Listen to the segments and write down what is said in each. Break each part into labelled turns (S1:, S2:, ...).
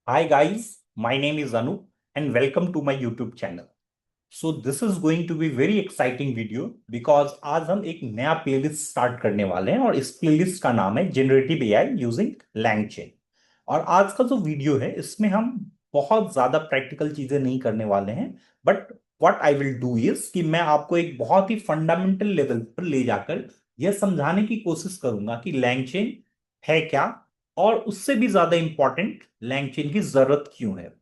S1: Hi guys, my name is Anu and welcome to my YouTube channel. So this is going to be very exciting video because आज हम एक नया playlist start करने वाले हैं और इस प्लेलिस्ट का नाम है जनरेटिव एआई यूजिंग LangChain। और आज का जो वीडियो है इसमें हम बहुत ज्यादा प्रैक्टिकल चीजें नहीं करने वाले हैं, but what I will do is कि मैं आपको एक बहुत ही फंडामेंटल लेवल पर ले जाकर यह समझाने की कोशिश करूंगा कि LangChain है क्या, और उससे भी ज्यादा इंपॉर्टेंट LangChain की जरूरत क्यों है।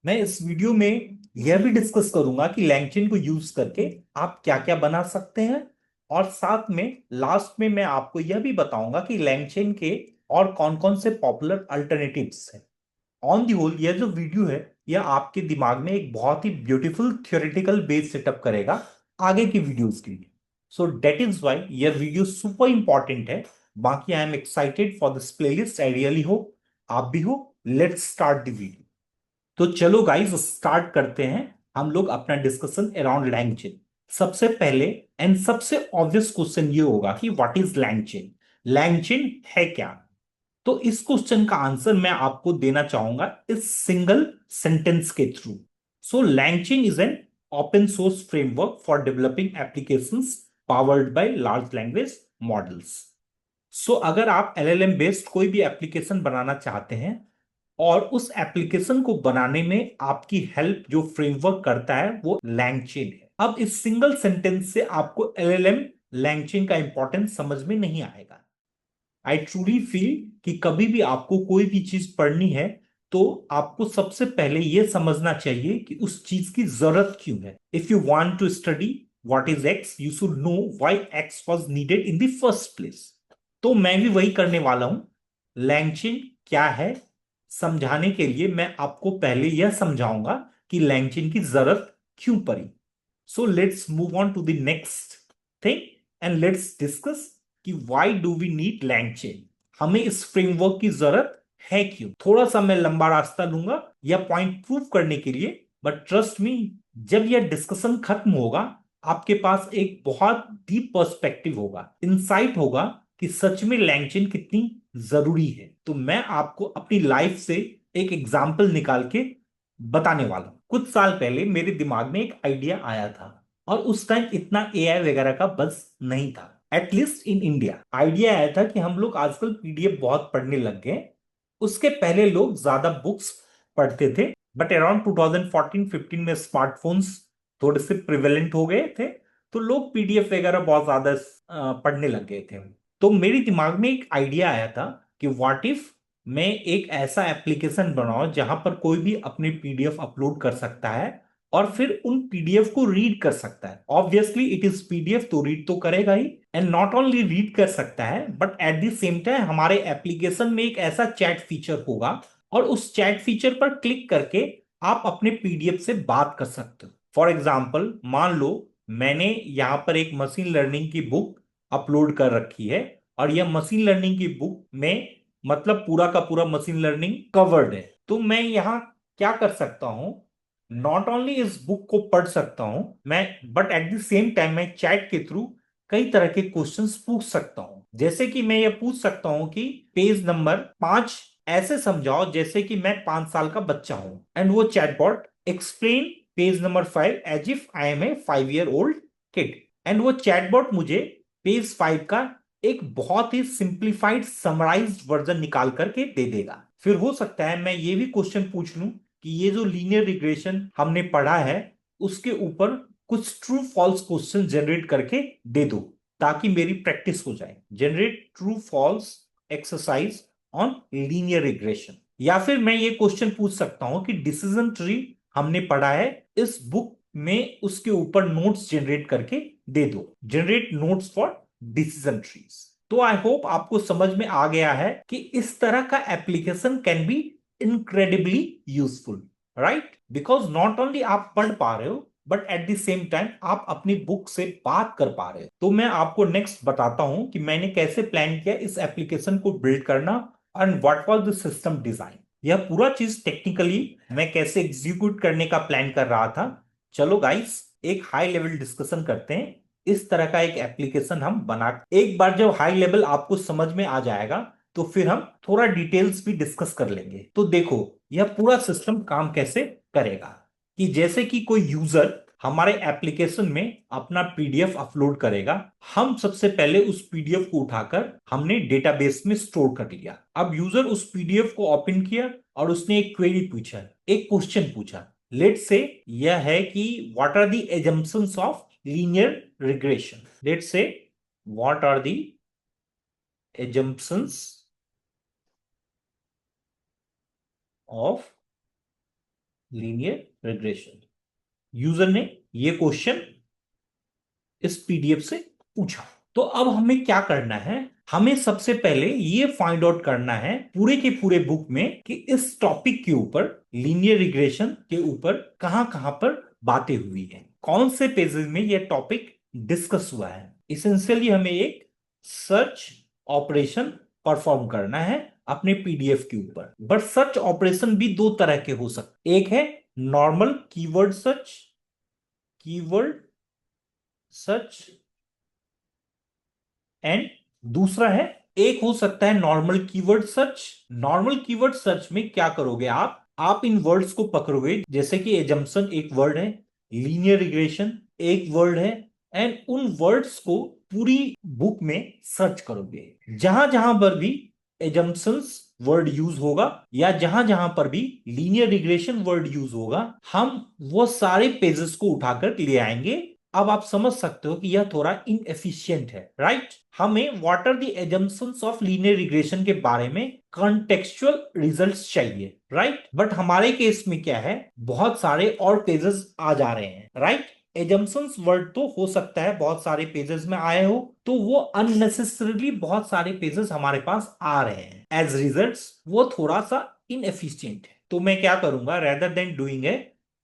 S1: मैं इस वीडियो में यह भी डिस्कस करूंगा कि LangChain को यूज करके आप क्या क्या बना सकते हैं, और साथ में लास्ट में मैं आपको यह भी बताऊंगा कि LangChain के और कौन कौन से पॉपुलर अल्टरनेटिव्स हैं। ऑन दी होल यह जो वीडियो है यह आपके दिमाग में एक बहुत ही ब्यूटीफुल थियोरेटिकल बेस सेटअप करेगा आगे की वीडियोस के लिए। सो डेट इज वाई यह वीडियो सुपर इंपॉर्टेंट है। बाकी I am excited for this playlist, I really hope आप भी हो। Let's start the video. तो चलो गाइस स्टार्ट करते हैं हम लोग अपना डिस्कशन अराउंड LangChain। सबसे पहले एंड सबसे ऑब्वियस क्वेश्चन ये होगा कि व्हाट इज LangChain। LangChain है क्या? तो इस क्वेश्चन का आंसर मैं आपको देना चाहूंगा इस सिंगल सेंटेंस के through. So LangChain is an open source framework for developing applications powered by large language models. So अगर आप LLM बेस्ड कोई भी एप्लीकेशन बनाना चाहते हैं और उस एप्लीकेशन को बनाने में आपकी हेल्प जो फ्रेमवर्क करता है वो LangChain है। अब इस सिंगल सेंटेंस से आपको LLM LangChain का इंपॉर्टेंस समझ में नहीं आएगा। आई ट्रूली फील कि कभी भी आपको कोई भी चीज पढ़नी है तो आपको सबसे पहले यह समझना चाहिए कि उस चीज की जरूरत क्यों है। If you want to study what is X, you should know why X was needed in the first place. तो मैं भी वही करने वाला हूं। LangChain क्या है समझाने के लिए मैं आपको पहले यह समझाऊंगा कि LangChain की जरूरत क्यों पड़ी। So let's move on to the next thing and let's discuss कि why do we need LangChain। हमें इस फ्रेमवर्क की जरूरत है क्यों। थोड़ा सा मैं लंबा रास्ता लूंगा यह पॉइंट प्रूव करने के लिए, बट ट्रस्ट मी जब यह डिस्कशन खत्म होगा आपके पास एक बहुत डीप पर्सपेक्टिव होगा, इंसाइट होगा कि सच में LangChain कितनी जरूरी है। तो मैं आपको अपनी लाइफ से एक एग्जाम्पल निकाल के बताने वाला हूं। कुछ साल पहले मेरे दिमाग में एक आइडिया आया था और उस टाइम इतना एआई वगैरह का बस नहीं था, एटलीस्ट इन इंडिया। आइडिया आया था कि हम लोग आजकल पीडीएफ बहुत पढ़ने लग गए। उसके पहले लोग ज्यादा बुक्स पढ़ते थे, बट अराउंड 2014-15 में स्मार्टफोन्स थोड़े से प्रिवेलेंट हो गए थे, तो लोग पीडीएफ वगैरह बहुत ज्यादा पढ़ने लग गए थे। तो मेरे दिमाग में एक आइडिया आया था कि व्हाट इफ मैं एक ऐसा एप्लीकेशन बनाऊं जहां पर कोई भी अपने पीडीएफ अपलोड कर सकता है और फिर उन पीडीएफ को रीड कर सकता है। ऑब्वियसली इट इज पीडीएफ तो रीड तो करेगा ही, एंड नॉट ओनली रीड कर सकता है but at the same time हमारे एप्लीकेशन में एक ऐसा चैट फीचर होगा और उस चैट फीचर पर क्लिक करके आप अपने पीडीएफ से बात कर सकते हो। फॉर एग्जाम्पल मान लो मैंने यहाँ पर एक मशीन लर्निंग की बुक अपलोड कर रखी है और यह मशीन लर्निंग की बुक में मतलब पूरा का पूरा मशीन लर्निंग कवर्ड है। तो मैं यहाँ क्या कर सकता हूं, नॉट ओनली इस बुक को पढ़ सकता हूं मैं, but at the same time मैं चैट के थ्रू कई तरह के क्वेश्चंस पूछ सकता हूं। जैसे कि मैं ये पूछ सकता हूं कि पेज नंबर 5 ऐसे समझाओ जैसे कि मैं 5 साल का बच्चा हूं, एंड वो chatbot explain page number 5 as if I am a 5 year old kid, and वो चैटबॉट मुझे पेज 5 का एक बहुत ही सिंप्लीफाइड समराइज्ड वर्जन निकाल करके दे देगा। फिर हो सकता है मैं ये भी क्वेश्चन पूछ लूं कि ये जो लीनियर रिग्रेशन हमने पढ़ा है उसके ऊपर कुछ ट्रू फॉल्स क्वेश्चन जनरेट करके दे दो ताकि मेरी प्रैक्टिस हो जाए। Generate true false exercise on linear regression. या फिर मैं ये क्वेश्चन पूछ सकता हूं कि डिसीजन ट्री हमने पढ़ा है इस बुक में, उसके ऊपर नोट्स जनरेट करके दे दो। Generate notes for decision trees. तो आई होप आपको समझ में आ गया है कि इस तरह का application can be incredibly useful, right? Because not only आप पढ़ पा रहे हो but at the same time आप अपनी बुक से बात कर पा रहे हो। तो मैं आपको नेक्स्ट बताता हूं कि मैंने कैसे प्लान किया इस एप्लीकेशन को बिल्ड करना and what was the system design. यह पूरा चीज टेक्निकली मैं कैसे एग्जीक्यूट करने का प्लान कर रहा था। चलो गाइस एक हाई लेवल डिस्कशन करते हैं। इस तरह का एक एप्लीकेशन हम बना, एक बार जब हाई लेवल आपको समझ में आ जाएगा तो फिर हम थोड़ा डिटेल्स भी डिस्कस कर लेंगे। तो देखो यह पूरा सिस्टम काम कैसे करेगा कि जैसे कि कोई यूजर हमारे एप्लीकेशन में अपना पीडीएफ अपलोड करेगा, हम सबसे पहले उस पीडीएफ को उठाकर हमने डेटाबेस में स्टोर कर लिया। अब यूजर उस पीडीएफ को ओपन किया और उसने एक क्वेरी पूछा, एक क्वेश्चन पूछा। लेट्स से यह है कि what are the assumptions of linear regression. Let's say what are the assumptions of linear regression। User ने ये क्वेश्चन इस पीडीएफ से पूछा। तो अब हमें क्या करना है, हमें सबसे पहले ये फाइंड आउट करना है पूरे के पूरे बुक में कि इस टॉपिक के ऊपर, लीनियर रिग्रेशन के ऊपर कहां कहां पर बातें हुई हैं, कौन से पेजेस में यह टॉपिक डिस्कस हुआ है। इसेंशियली हमें एक सर्च ऑपरेशन परफॉर्म करना है अपने पीडीएफ के ऊपर। बट सर्च ऑपरेशन भी दो तरह के हो सकते, एक है normal keyword search, keyword search, and दूसरा है, एक हो सकता है normal keyword search. Normal keyword search में क्या करोगे आप इन वर्ड्स को पकड़ोगे, जैसे कि एजम्पशन एक वर्ड है, लीनियर रिग्रेशन एक वर्ड है, एंड उन वर्ड्स को पूरी बुक में सर्च करोगे। जहां जहां पर भी एजम्पशंस वर्ड यूज होगा या जहां जहां पर भी लीनियर रिग्रेशन वर्ड यूज होगा, हम वो सारे पेजेस को उठाकर ले आएंगे। अब आप समझ सकते हो कि यह थोड़ा इनएफिशिएंट है, राइट। हमें what are the assumptions of linear regression के बारे में कॉन्टेक्चुअल रिजल्ट्स चाहिए, राइट। बट हमारे केस में क्या है, बहुत सारे और पेजेस आ जा रहे हैं, राइट। एजम्पशंस वर्ड तो हो सकता है बहुत सारे पेजेस में आए हो, तो वो अननेसेसरीली बहुत सारे पेजेस हमारे पास आ रहे हैं, एज रिजल्ट्स वो थोड़ा सा इनएफिशिएंट है। तो मैं क्या करूंगा, rather than doing a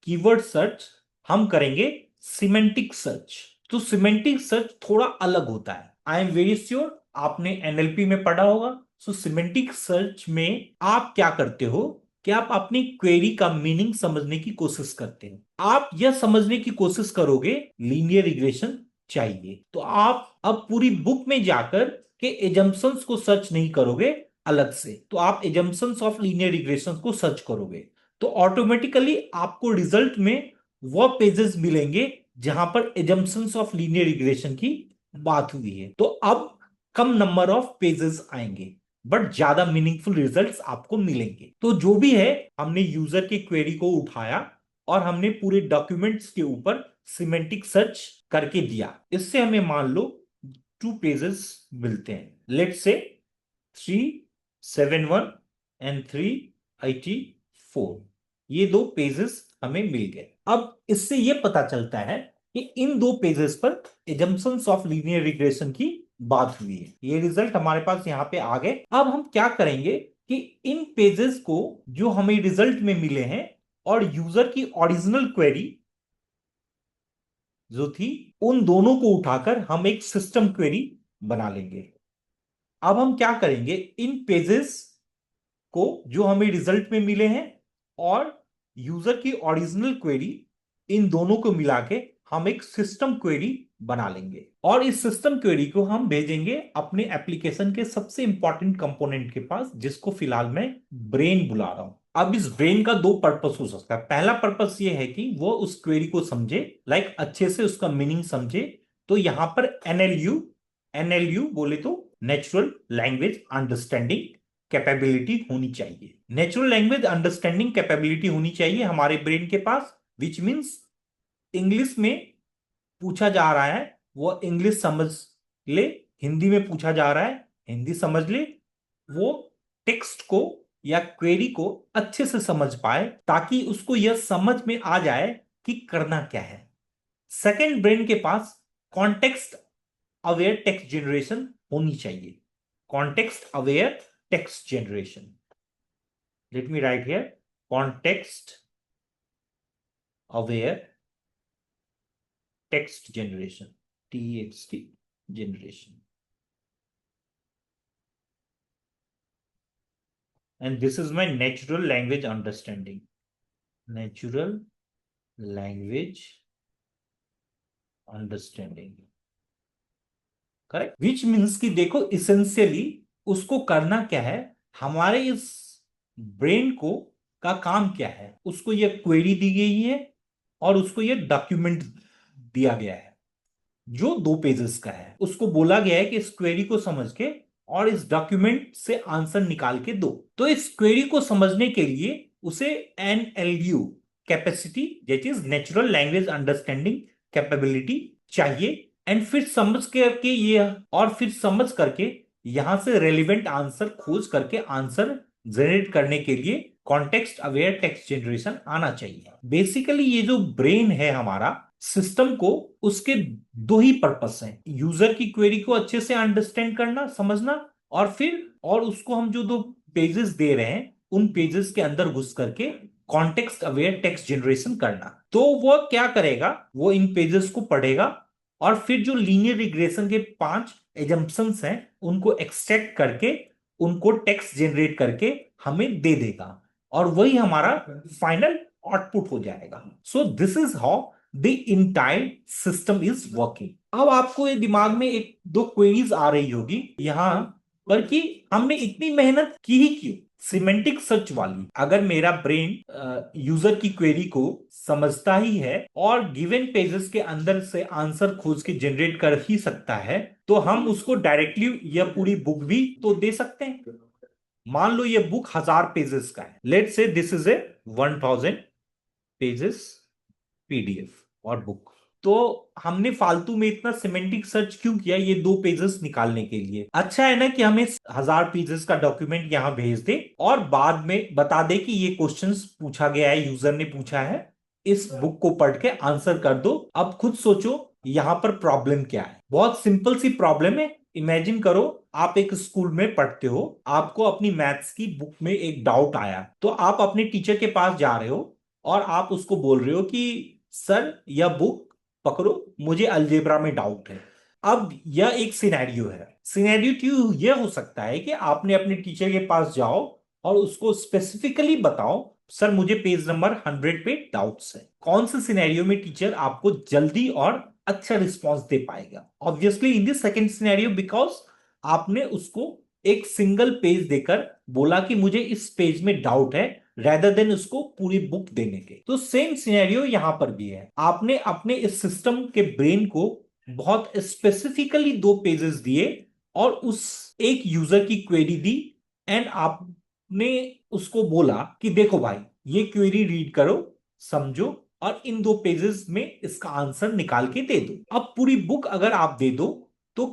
S1: keyword search, हम करेंगे सिमेंटिक सर्च। तो सिमेंटिक सर्च थोड़ा अलग होता है। आई एम वेरी श्योर आपने एनएलपी में पढ़ा होगा। सो सिमेंटिक सर्च में आप क्या करते हो कि आप अपनी क्वेरी का मीनिंग समझने की कोशिश करते हैं। आप यह समझने की कोशिश करोगे लीनियर रिग्रेशन चाहिए, तो आप अब पूरी बुक में जाकर के एजम्पशंस को सर्च नहीं करोगे अलग से, तो आप एजम्पशंस ऑफ लीनियर रिग्रेशन को सर्च करोगे। तो ऑटोमेटिकली आपको रिजल्ट में वो पेजेस मिलेंगे जहां पर एजम्पशंस ऑफ लीनियर रिग्रेशन की बात हुई है। तो अब कम नंबर ऑफ पेजेस आएंगे बट ज्यादा मीनिंगफुल रिजल्ट्स आपको मिलेंगे। तो जो भी है, हमने यूजर की क्वेरी को उठाया और हमने पूरे डॉक्यूमेंट्स के ऊपर सिमेंटिक सर्च करके दिया। इससे हमें मान लो 2 पेजेस मिलते हैं। लेट्स से 371 एंड 384, ये 2 पेजेस हमें मिल गए। अब इससे यह पता चलता है कि इन 2 पेजेस पर एजम्पशंस ऑफ लीनियर रिग्रेशन की बात हुई है। ये रिजल्ट हमारे पास यहां पे आ गए। अब हम क्या करेंगे कि इन पेजेस को जो हमें रिजल्ट में मिले हैं और यूजर की ओरिजिनल क्वेरी जो थी, उन दोनों को उठाकर हम एक सिस्टम क्वेरी बना लेंगे। अब हम क्या करेंगे, इन पेजेस को जो हमें रिजल्ट में मिले हैं और यूजर की ओरिजिनल क्वेरी, इन दोनों को मिला के हम एक सिस्टम क्वेरी बना लेंगे और इस सिस्टम क्वेरी को हम भेजेंगे अपने एप्लीकेशन के सबसे इंपॉर्टेंट कंपोनेंट के पास, जिसको फिलहाल मैं ब्रेन बुला रहा हूं। अब इस ब्रेन का 2 पर्पस हो सकता है। पहला पर्पस ये है कि वो उस क्वेरी को समझे, लाइक अच्छे से उसका मीनिंग समझे। तो यहां पर एनएलयू, एनएलयू बोले तो नेचुरल लैंग्वेज अंडरस्टैंडिंग कैपेबिलिटी होनी चाहिए। नेचुरल लैंग्वेज अंडरस्टैंडिंग कैपेबिलिटी होनी चाहिए हमारे ब्रेन के पास, विच मीन्स इंग्लिश में पूछा जा रहा है वो इंग्लिश समझ ले, हिंदी में पूछा जा रहा है हिंदी समझ ले, वो टेक्स्ट को या क्वेरी को अच्छे से समझ पाए ताकि उसको यह समझ में आ जाए कि करना क्या है। सेकंड, ब्रेन के पास कॉन्टेक्स्ट अवेयर टेक्स्ट जनरेशन होनी चाहिए। Context aware text generation, let me right here, context aware text generation, TXT generation. And this is my natural language understanding. Natural language understanding. Correct, which means कि देखो, essentially उसको करना क्या है, हमारे इस ब्रेन को का काम क्या है, उसको ये क्वेरी दी गई है और उसको ये डॉक्यूमेंट दिया गया है जो 2 पेजेस का है। उसको बोला गया है कि इस क्वेरी को समझ के और इस डॉक्यूमेंट से आंसर निकाल के दो। तो इस क्वेरी को समझने के लिए उसे NLU capacity, that is natural language understanding capability चाहिए। एंड फिर समझ करके ये, और फिर समझ करके यहां से रेलिवेंट आंसर खोज करके आंसर जनरेट करने के लिए कॉन्टेक्स्ट अवेयर टेक्स्ट जनरेशन आना चाहिए। बेसिकली ये जो ब्रेन है हमारा सिस्टम को, उसके 2 ही पर्पस हैं, यूजर की क्वेरी को अच्छे से अंडरस्टैंड करना, समझना, और फिर और उसको हम जो 2 पेजेस दे रहे हैं उन पेजेस के अंदर घुस करके कॉन्टेक्स्ट अवेयर टेक्स्ट जनरेशन करना। तो वो क्या करेगा, वो इन पेजेस को पढ़ेगा और फिर जो लीनियर रिग्रेशन के 5 एजम्पशंस हैं उनको एक्सट्रैक्ट करके उनको टेक्स्ट जनरेट करके हमें दे देगा और वही हमारा फाइनल आउटपुट हो जाएगा। सो this is how the entire system is working. अब आपको ये दिमाग में 1-2 क्वेरीज आ रही होगी यहां पर कि हमने इतनी मेहनत की ही क्यों, सिमेंटिक सर्च वाली। अगर मेरा ब्रेन यूजर की क्वेरी को समझता ही है और गिवन पेजेस के अंदर से आंसर खोज के जनरेट कर ही सकता है, तो हम उसको डायरेक्टली यह पूरी बुक भी तो दे सकते हैं। मान लो ये बुक 1000 पेजेस का है, लेट से this is a 1000 pages PDF और बुक। तो हमने फालतू में इतना सिमेंटिक सर्च क्यों किया ये 2 पेजेस निकालने के लिए? अच्छा है ना कि हमें 1000 पेजेस का डॉक्यूमेंट यहां भेज दे और बाद में बता दे कि ये क्वेश्चंस पूछा गया है, यूजर ने पूछा है, इस बुक को पढ़ के आंसर कर दो। अब खुद सोचो यहां पर प्रॉब्लम क्या है। बहुत सिंपल सी प्रॉब्लम है। इमेजिन करो आप एक स्कूल में पढ़ते हो, आपको अपनी मैथ्स की बुक में एक डाउट आया, तो आप अपने टीचर के पास जा रहे हो और आप उसको बोल रहे हो कि सर यह बुक पकड़ो, मुझे अलजेब्रा में डाउट है। अब यह एक सिनेरियो है। सिनेरियो टू यह हो सकता है कि आपने अपने टीचर के पास जाओ और उसको स्पेसिफिकली बताओ सर मुझे पेज नंबर 100 पे डाउट्स है। कौन से सिनेरियो में टीचर आपको जल्दी और अच्छा रिस्पॉन्स दे पाएगा? Obviously in the second scenario, because आपने उसको एक सिंगल पेज देकर बोला कि मुझे इस पेज में डाउट है, रेदर देन उसको पूरी बुक देने के। तो सेम सिनेरियो यहां पर भी है। आपने अपने इस सिस्टम के ब्रेन को बहुत स्पेसिफिकली 2 पेजेस दिए और उस एक यूजर की क्वेरी दी एंड आपने उसको बोला कि देखो भाई ये क्वेरी रीड करो, समझो और इन 2 पेजेस में इसका आंसर निकाल के दे दो। अब पूरी बुक अगर आप दे दो तो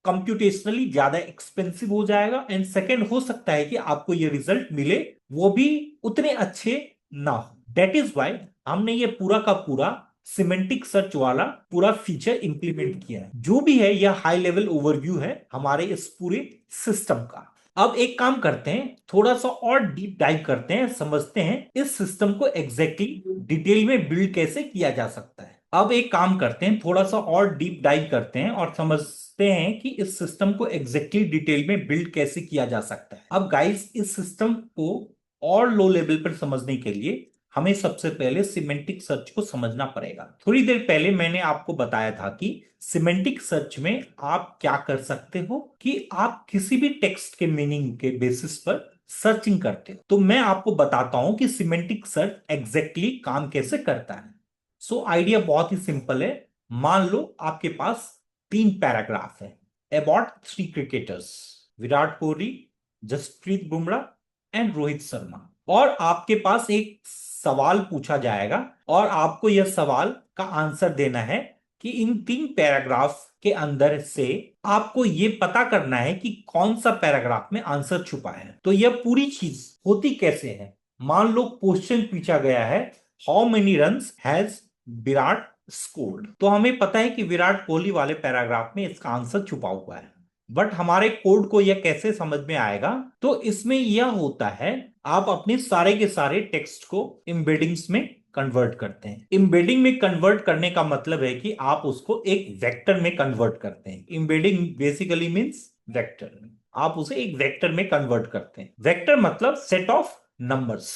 S1: कंप्यूटेशनली ज्यादा एक्सपेंसिव हो जाएगा एंड सेकेंड हो सकता है कि आपको ये रिजल्ट मिले वो भी उतने अच्छे ना हो। दैट इज वाई हमने ये पूरा का पूरा सिमेंटिक सर्च वाला पूरा फीचर इंप्लीमेंट किया है। जो भी है यह हाई लेवल ओवरव्यू है हमारे इस पूरे सिस्टम का। अब एक काम करते हैं, थोड़ा सा और डीप डाइव करते हैं, समझते हैं इस सिस्टम को एग्जैक्टली डिटेल में बिल्ड कैसे किया जा सकता है। अब एक काम करते हैं, थोड़ा सा और डीप डाइव करते हैं और समझते हैं कि इस सिस्टम को एग्जैक्टली डिटेल में बिल्ड कैसे किया जा सकता है। अब गाइस इस सिस्टम को और लो लेवल पर समझने के लिए हमें सबसे पहले सिमेंटिक सर्च को समझना पड़ेगा। थोड़ी देर पहले मैंने आपको बताया था कि सिमेंटिक सर्च में आप क्या कर सकते हो कि आप किसी भी टेक्स्ट के मीनिंग के बेसिस पर सर्चिंग करते हो। तो मैं आपको बताता हूं कि सिमेंटिक सर्च एग्जैक्टली काम कैसे करता है। सो आइडिया बहुत ही सिंपल है। मान लो आपके पास 3 पैराग्राफ है about 3 cricketers, Virat Kohli, Jasprit Bumrah and Rohit Sharma, और आपके पास एक सवाल पूछा जाएगा और आपको यह सवाल का आंसर देना है कि इन 3 पैराग्राफ के अंदर से आपको यह पता करना है कि कौन सा पैराग्राफ में आंसर छुपा है। तो यह पूरी चीज होती कैसे है? मान लो क्वेश्चन पूछा गया है how many runs has Virat scored, तो हमें पता है कि विराट कोहली वाले पैराग्राफ में इसका आंसर छुपा हुआ है। बट हमारे कोड को यह कैसे समझ में आएगा? तो इसमें यह होता है आप अपने सारे के सारे टेक्स्ट को एम्बेडिंग्स में कन्वर्ट करते हैं। एम्बेडिंग में कन्वर्ट करने का मतलब है कि आप उसको एक वेक्टर में कन्वर्ट करते हैं। एम्बेडिंग बेसिकली मींस वेक्टर, आप उसे एक वेक्टर में कन्वर्ट करते हैं। वेक्टर मतलब set of numbers,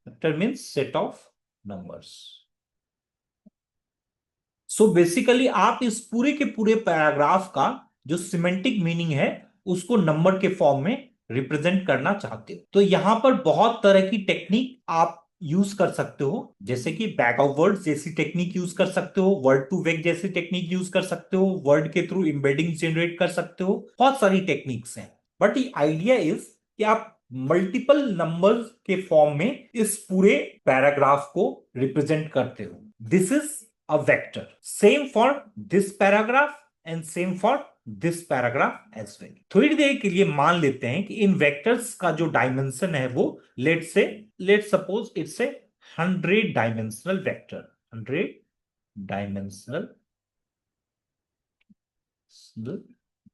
S1: vector means set of numbers. So basically आप इस पूरे के पूरे पैराग्राफ का जो सिमेंटिक मीनिंग है उसको नंबर के फॉर्म में रिप्रेजेंट करना चाहते हो। तो यहां पर बहुत तरह की टेक्निक आप यूज कर सकते हो, जैसे कि बैग ऑफ वर्ड्स जैसी टेक्निक यूज कर सकते हो, वर्ड टू वेक जैसी टेक्निक यूज कर सकते हो, वर्ड के थ्रू एम्बेडिंग जनरेट कर सकते हो। बहुत सारी टेक्निक्स हैं, बट ये आइडिया इज कि आप मल्टीपल नंबर्स के फॉर्म में इस पूरे पैराग्राफ को रिप्रेजेंट करते हो। This is a vector, same for this paragraph and same for this paragraph as well. थोड़ी देर के लिए मान लेते हैं कि इन वेक्टर्स का जो डायमेंशन है वो let suppose it's a 100 dimensional vector, 100 dimensional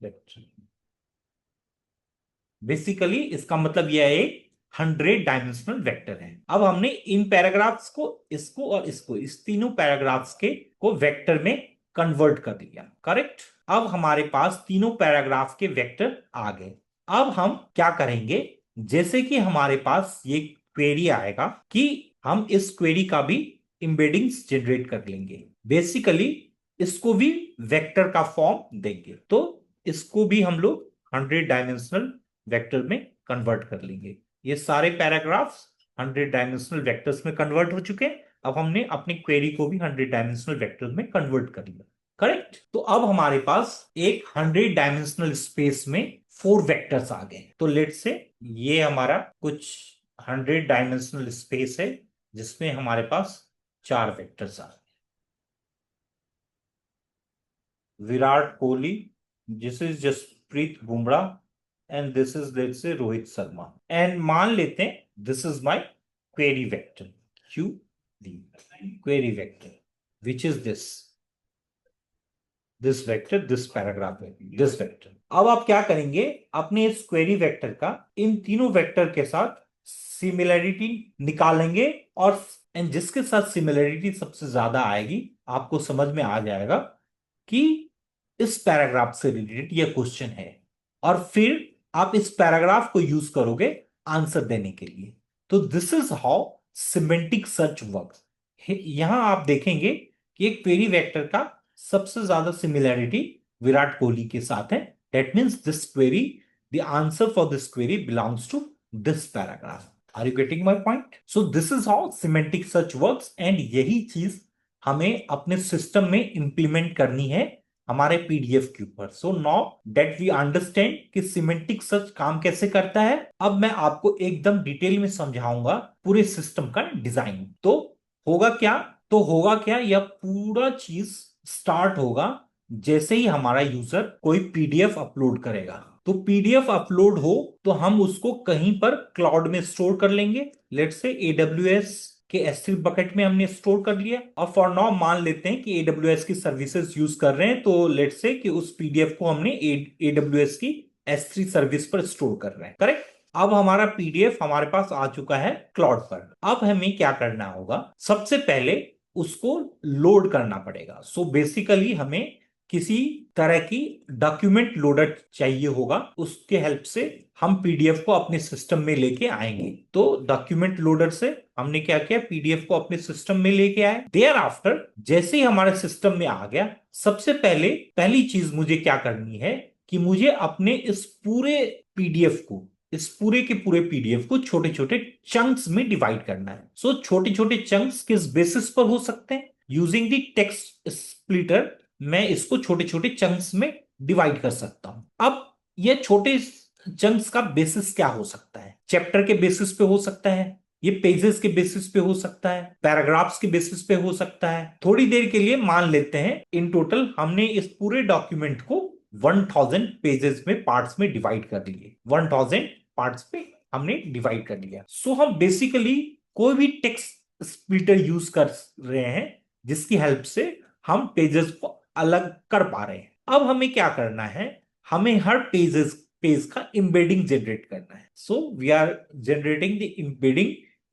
S1: vector. Basically इसका मतलब यह है 100 डायमेंशनल वेक्टर है। अब हमने इन पैराग्राफ्स को, इसको और इसको, इस तीनों पैराग्राफ्स के को वेक्टर में कन्वर्ट कर दिया, करेक्ट। अब हमारे पास तीनों पैराग्राफ के वेक्टर आ गए। अब हम क्या करेंगे, जैसे कि हमारे पास ये क्वेरी आएगा कि हम इस क्वेरी का भी एम्बेडिंग्स जनरेट कर लेंगे। बेसिकली इसको भी वेक्टर का फॉर्म देंगे, तो इसको भी हम लोग 100 डायमेंशनल वेक्टर में कन्वर्ट कर लेंगे। ये सारे पैराग्राफ्स 100 डायमेंशनल वेक्टर्स में कन्वर्ट हो चुके हैं। अब हमने अपनी क्वेरी को भी 100 डायमेंशनल वेक्टर्स में कन्वर्ट कर लिया, करेक्ट। तो अब हमारे पास एक 100 डायमेंशनल स्पेस में 4 वेक्टर्स आ गए। तो लेट्स से ये हमारा कुछ 100 डायमेंशनल स्पेस है जिसमें हमारे पास 4 वेक्टर्स आ गए। Virat Kohli, this is Jasprit Bumrah and this is let's say Rohit Sharma. And मान लेते हैं this is my query vector, Q D query vector which is this vector, this paragraph है, दिस वेक्टर। अब आप क्या करेंगे, अपने इस क्वेरी वेक्टर का इन तीनों वेक्टर के साथ सिमिलरिटी निकालेंगे, और जिसके साथ सिमिलरिटी सबसे ज्यादा आएगी आपको समझ में आ जाएगा कि इस पैराग्राफ से रिलेटेड यह क्वेश्चन है, और फिर आप इस पैराग्राफ को यूज करोगे आंसर देने के लिए। तो this is how semantic search works. यहां आप देखेंगे कि एक क्वेरी वेक्टर का सबसे ज्यादा सिमिलरिटी विराट कोहली के साथ है। That means this query, the answer for this query belongs to this paragraph. Are you getting my point? So this is how semantic search works, and यही चीज हमें अपने सिस्टम में इंप्लीमेंट करनी है हमारे पीडीएफ के ऊपर। So now that we understand कि सिमेंटिक सर्च काम कैसे करता है, अब मैं आपको एकदम डिटेल में समझाऊंगा पूरे सिस्टम का डिजाइन। तो होगा क्या, यह पूरा चीज स्टार्ट होगा जैसे ही हमारा यूजर कोई पीडीएफ अपलोड करेगा। तो पीडीएफ अपलोड हो तो हम उसको कहीं पर क्लाउड में स्टोर कर लेंगे। लेट्स से एडब्ल्यूएस के S3 बकेट में हमने स्टोर कर लिया, और फॉर नाउ मान लेते हैं कि AWS की सर्विसेज यूज कर रहे हैं, तो लेट्स से कि उस पीडीएफ को हमने AWS की S3 सर्विस पर स्टोर कर रहे हैं, करेक्ट। अब हमारा पीडीएफ हमारे पास आ चुका है क्लाउड पर। अब हमें क्या करना होगा, सबसे पहले उसको लोड करना पड़ेगा। सो बेसिकली हमें किसी तरह की डॉक्यूमेंट लोडर चाहिए होगा, उसके हेल्प से हम पीडीएफ को अपने सिस्टम में लेके आएंगे। तो डॉक्यूमेंट लोडर से हमने क्या किया, पीडीएफ को अपने सिस्टम में लेके आए। देयर आफ्टर जैसे ही हमारे सिस्टम में आ गया, सबसे पहली चीज मुझे क्या करनी है कि मुझे अपने इस पूरे पीडीएफ को, इस पूरे के पूरे पीडीएफ को छोटे छोटे चंक्स में डिवाइड करना है। सो छोटे छोटे चंक्स किस बेसिस पर हो सकते हैं, यूजिंग द टेक्स्ट स्प्लिटर मैं इसको छोटे छोटे चंक्स में डिवाइड कर सकता हूं। अब ये छोटे चंक्स का बेसिस क्या हो सकता है, चैप्टर के बेसिस पे हो सकता है, ये पेजेस के बेसिस पे हो सकता है, पैराग्राफ्स के बेसिस पे हो सकता है। थोड़ी देर के लिए मान लेते हैं इन टोटल हमने इस पूरे डॉक्यूमेंट को 1000 पेजेस में पार्ट्स में डिवाइड कर लिए, 1000 पार्ट्स पे हमने डिवाइड कर लिया। सो हम बेसिकली कोई भी टेक्स्ट स्प्लिटर यूज कर रहे हैं जिसकी हेल्प से हम पेजेस को अलग कर पा रहे हैं। अब हमें क्या करना है, हमें हर पेज का एम्बेडिंग जनरेट करना है। So we are generating the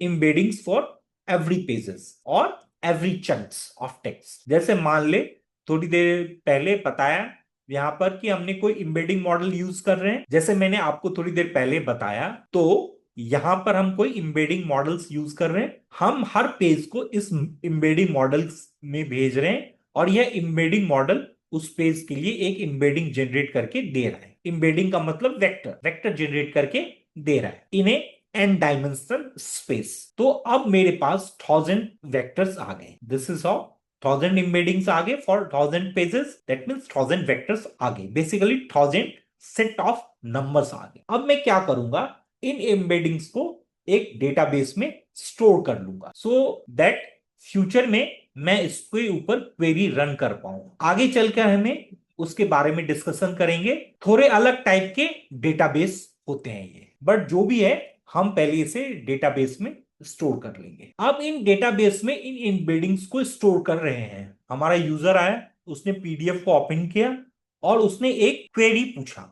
S1: embeddings for every pages और एवरी चंक्स ऑफ टेक्स्ट। जैसे मान ले थोड़ी देर पहले बताया यहां पर कि हमने कोई एम्बेडिंग मॉडल यूज कर रहे हैं, जैसे मैंने आपको थोड़ी देर पहले बताया। तो यहां पर हम कोई एम्बेडिंग मॉडल्स यूज कर रहे हैं, हम हर पेज को इस एम्बेडिंग मॉडल्स में भेज रहे हैं, और यह एम्बेडिंग मॉडल उस पेज के लिए एक एम्बेडिंग जनरेट करके दे रहा है। एम्बेडिंग का मतलब वेक्टर, वेक्टर जनरेट करके दे रहा है इन एन डायमेंशनल स्पेस। तो अब मेरे पास 1000 वेक्टर्स आ गए। दिस इज हाउ 1000 एम्बेडिंग्स आ गए for 1000 pages, that means 1000 vectors आ गए, बेसिकली 1000 सेट ऑफ नंबर्स आ गए। अब मैं क्या करूंगा, इन एम्बेडिंग्स को एक डेटाबेस में स्टोर कर लूंगा सो दैट फ्यूचर में मैं इसके ऊपर क्वेरी रन कर पाऊं। आगे चलकर हमें उसके बारे में डिस्कशन करेंगे। थोड़े अलग टाइप के डेटाबेस होते हैं ये, बट जो भी है हम पहले इसे डेटाबेस में स्टोर कर लेंगे। अब इन डेटाबेस में इन एम्बेडिंग्स को स्टोर कर रहे हैं। हमारा यूजर आया, उसने पीडीएफ को ओपन किया और उसने एक क्वेरी पूछा।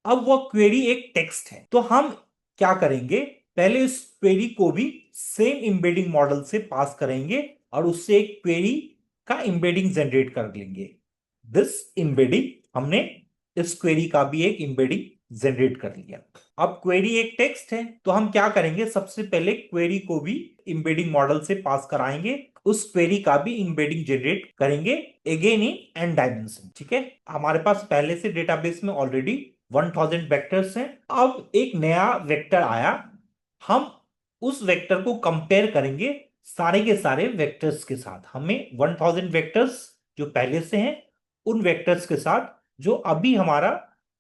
S1: अब वो क्वेरी एक टेक्स्ट है, तो हम क्या करेंगे, पहले इस क्वेरी को भी सेम एम्बेडिंग मॉडल से पास करेंगे और उससे एक क्वेरी का एम्बेडिंग जनरेट कर लेंगे। दिस एम्बेडिंग, हमने इस क्वेरी का भी एक एम्बेडिंग जनरेट कर लिया। अब क्वेरी एक टेक्स्ट है, तो हम क्या करेंगे, सबसे पहले क्वेरी को भी एम्बेडिंग मॉडल से पास कराएंगे, उस क्वेरी का भी एम्बेडिंग जनरेट करेंगे अगेन इन एन डायमेंशन। ठीक है, हमारे पास पहले से डेटाबेस में ऑलरेडी 1000 वेक्टर्स हैं। अब एक नया वेक्टर आया, हम उस वेक्टर को कंपेयर करेंगे सारे के सारे वेक्टर्स के साथ। हमें 1000 वेक्टर्स जो पहले से हैं उन वेक्टर्स के साथ जो अभी हमारा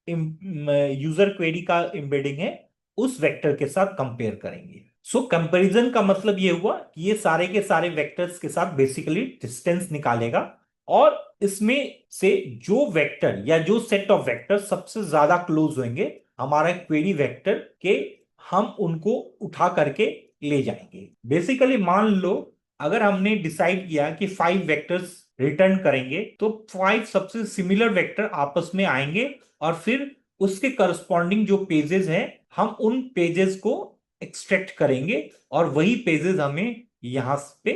S1: यूजर क्वेरी का एम्बेडिंग है उस वेक्टर के साथ कंपेयर करेंगे। सो कंपैरिजन का मतलब ये हुआ कि ये सारे के सारे वेक्टर्स के साथ बेसिकली डिस्टेंस निकालेगा और इसमें से जो वेक्टर या जो सेट ऑफ वेक्टर सबसे ज्यादा क्लोज होंगे हमारा क्वेरी वेक्टर के, हम उनको उठा करके ले जाएंगे। बेसिकली मान लो अगर हमने डिसाइड किया कि 5 वेक्टर्स रिटर्न करेंगे तो 5 सबसे सिमिलर वेक्टर आपस में आएंगे और फिर उसके करस्पॉन्डिंग जो पेजेस हैं हम उन पेजेस को एक्सट्रैक्ट करेंगे और वही पेजेस हमें यहां पे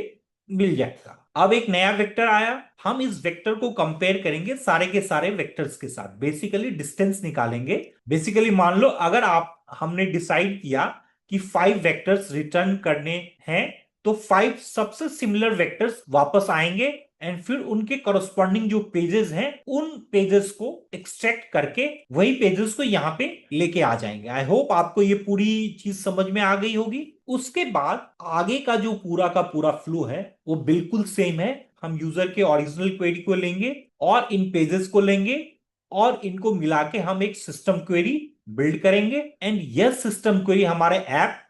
S1: मिल जाएगा। अब एक नया वेक्टर आया, हम इस वेक्टर को कंपेयर करेंगे सारे के सारे वेक्टर्स के साथ, बेसिकली डिस्टेंस निकालेंगे। बेसिकली मान लो अगर आप हमने डिसाइड किया कि 5 वेक्टर्स रिटर्न करने हैं तो 5 सबसे सिमिलर वेक्टर्स वापस आएंगे एंड फिर उनके करस्पॉन्डिंग जो पेजेस हैं उन पेजेस को एक्सट्रैक्ट करके वही पेजेस को यहाँ पे लेके आ जाएंगे। आई होप आपको ये पूरी चीज समझ में आ गई होगी। उसके बाद आगे का जो पूरा का पूरा फ्लो है वो बिल्कुल सेम है। हम यूजर के ओरिजिनल क्वेरी को लेंगे और इन पेजेस को लेंगे और इनको मिला के हम एक सिस्टम क्वेरी बिल्ड करेंगे एंड यह सिस्टम क्वेरी हमारे ऐप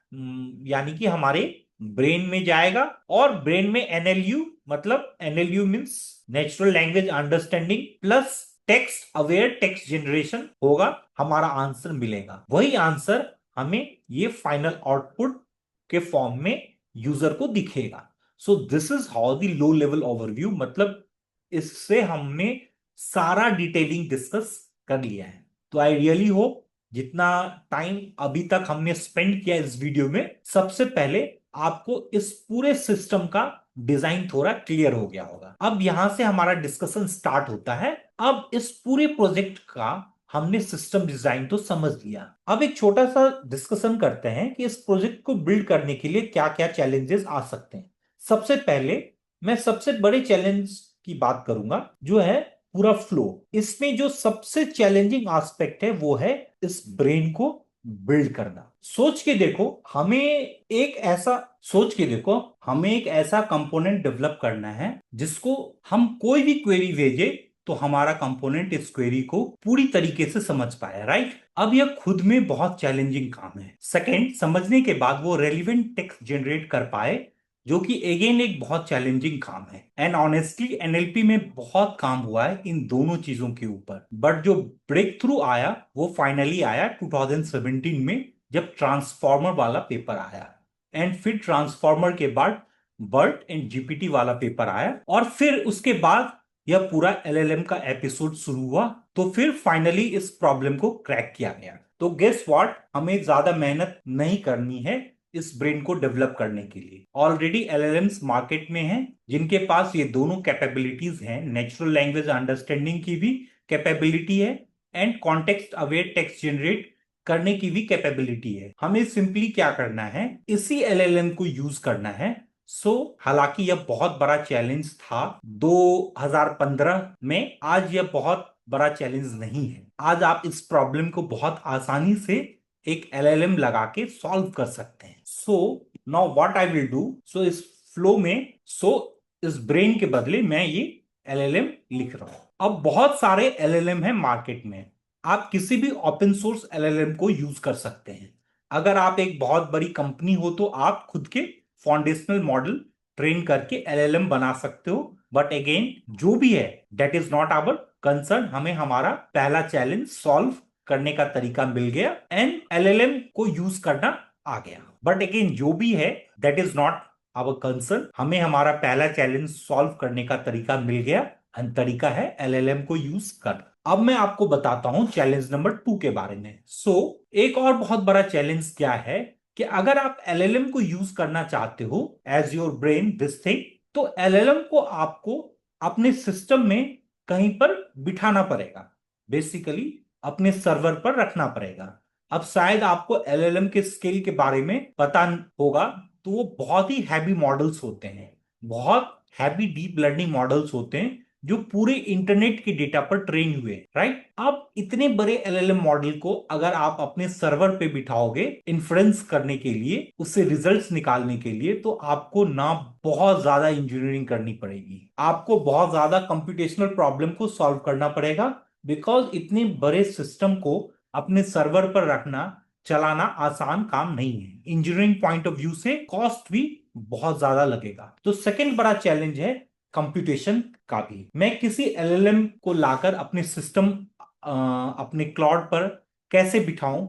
S1: यानी कि हमारे ब्रेन में जाएगा और ब्रेन में एनएलयू, मतलब NLU means natural language understanding plus text aware text generation होगा, हमारा आंसर मिलेगा। वही आंसर हमें ये फाइनल आउटपुट के फॉर्म में यूजर को दिखेगा। सो this is how the low level overview, मतलब इससे हमने सारा डिटेलिंग डिस्कस कर लिया है। तो आई रियली होप जितना टाइम अभी तक हमने स्पेंड किया इस वीडियो में, सबसे पहले आपको इस पूरे सिस्टम का डिजाइन थोड़ा क्लियर हो गया होगा। अब यहां से हमारा डिस्कशन स्टार्ट होता है। अब इस पूरे प्रोजेक्ट का हमने सिस्टम डिजाइन तो समझ लिया, अब एक छोटा सा डिस्कशन करते हैं कि इस प्रोजेक्ट को बिल्ड करने के लिए क्या क्या चैलेंजेस आ सकते हैं। सबसे पहले मैं सबसे बड़े चैलेंज की बात करूंगा जो है पूरा फ्लो। इसमें जो सबसे चैलेंजिंग एस्पेक्ट है वो है इस ब्रेन को बिल्ड करना। सोच के देखो हमें एक ऐसा कंपोनेंट डेवलप करना है जिसको हम कोई भी क्वेरी भेजे तो हमारा कंपोनेंट इस क्वेरी को पूरी तरीके से समझ पाए, राइट। अब यह खुद में बहुत चैलेंजिंग काम है। सेकंड, समझने के बाद वो रेलिवेंट टेक्स्ट जनरेट कर पाए, जो कि अगेन एक बहुत चैलेंजिंग काम है। एंड ऑनेस्टली एनएलपी में बहुत काम हुआ है इन दोनों चीजों के ऊपर, बट जो ब्रेक थ्रू आया वो फाइनली आया 2017 में, जब ट्रांसफॉर्मर वाला पेपर आया एंड फिर ट्रांसफॉर्मर के बाद बर्ट एंड जीपीटी वाला पेपर आया और फिर उसके बाद यह पूरा एलएलएम का एपिसोड शुरू हुआ। तो फिर फाइनली इस प्रॉब्लम को क्रैक किया गया। तो गेस व्हाट, हमें ज्यादा मेहनत नहीं करनी है इस ब्रेन को डेवलप करने के लिए। ऑलरेडी एलएलएम्स मार्केट में हैं जिनके पास ये दोनों कैपेबिलिटीज हैं, नेचुरल लैंग्वेज अंडरस्टैंडिंग की भी कैपेबिलिटी है and context aware text generate करने की भी कैपेबिलिटी है। हमें सिंपली क्या करना है, इसी एलएलएम को यूज करना है। हालांकि यह बहुत बड़ा चैलेंज था 2015 में, आज यह बहुत बड़ा चैलेंज नहीं है। आज आप इस प्रॉब्लम को बहुत आसानी से एक एलएलएम लगा के सॉल्व कर सकते हैं। So now what I will do, so इस फ्लो में, इस ब्रेन के बदले मैं ये एलएलएम लिख रहा हूं। अब बहुत सारे एलएलएम है मार्केट में, आप किसी भी ओपन सोर्स एलएलएम को यूज कर सकते हैं। अगर आप एक बहुत बड़ी कंपनी हो तो आप खुद के फाउंडेशनल मॉडल ट्रेन करके एलएलएम बना सकते हो। बट अगेन जो भी है that is not our concern, हमें हमारा पहला चैलेंज सॉल्व करने का तरीका मिल गया एंड एलएलएम को यूज करना आ गया। बट अगेन जो भी है that is not our concern, हमें हमारा पहला चैलेंज सॉल्व करने का तरीका मिल गया एंड तरीका है एलएलएम को यूज कर। अब मैं आपको बताता हूं चैलेंज नंबर 2 के बारे में। एक और बहुत बड़ा चैलेंज क्या है कि अगर आप एलएलएम को यूज करना चाहते हो as your brain this thing, तो एलएलएम को आपको अपने सिस्टम में कहीं पर बिठाना पड़ेगा, बेसिकली अपने सर्वर पर रखना पड़ेगा। अब शायद आपको एलएलएम के स्केल के बारे में पता होगा, तो वो बहुत ही हैवी मॉडल्स होते हैं, बहुत हैवी डीप लर्निंग मॉडल्स होते हैं जो पूरे इंटरनेट के डेटा पर ट्रेन हुए, राइट। अब इतने बड़े एलएलएम मॉडल को अगर आप अपने सर्वर पे बिठाओगे इन्फ्रेंस करने के लिए, उससे रिजल्ट्स निकालने के लिए, तो आपको ना बहुत ज्यादा इंजीनियरिंग करनी पड़ेगी, आपको बहुत ज्यादा कंप्यूटेशनल प्रॉब्लम को सॉल्व करना पड़ेगा। बिकॉज इतने बड़े सिस्टम को अपने सर्वर पर रखना, चलाना आसान काम नहीं है। इंजीनियरिंग पॉइंट ऑफ व्यू से कॉस्ट भी बहुत ज्यादा लगेगा। तो सेकंड बड़ा चैलेंज है कंप्यूटेशन का भी। मैं किसी एलएलएम को लाकर अपने सिस्टम, अपने क्लाउड पर कैसे बिठाऊं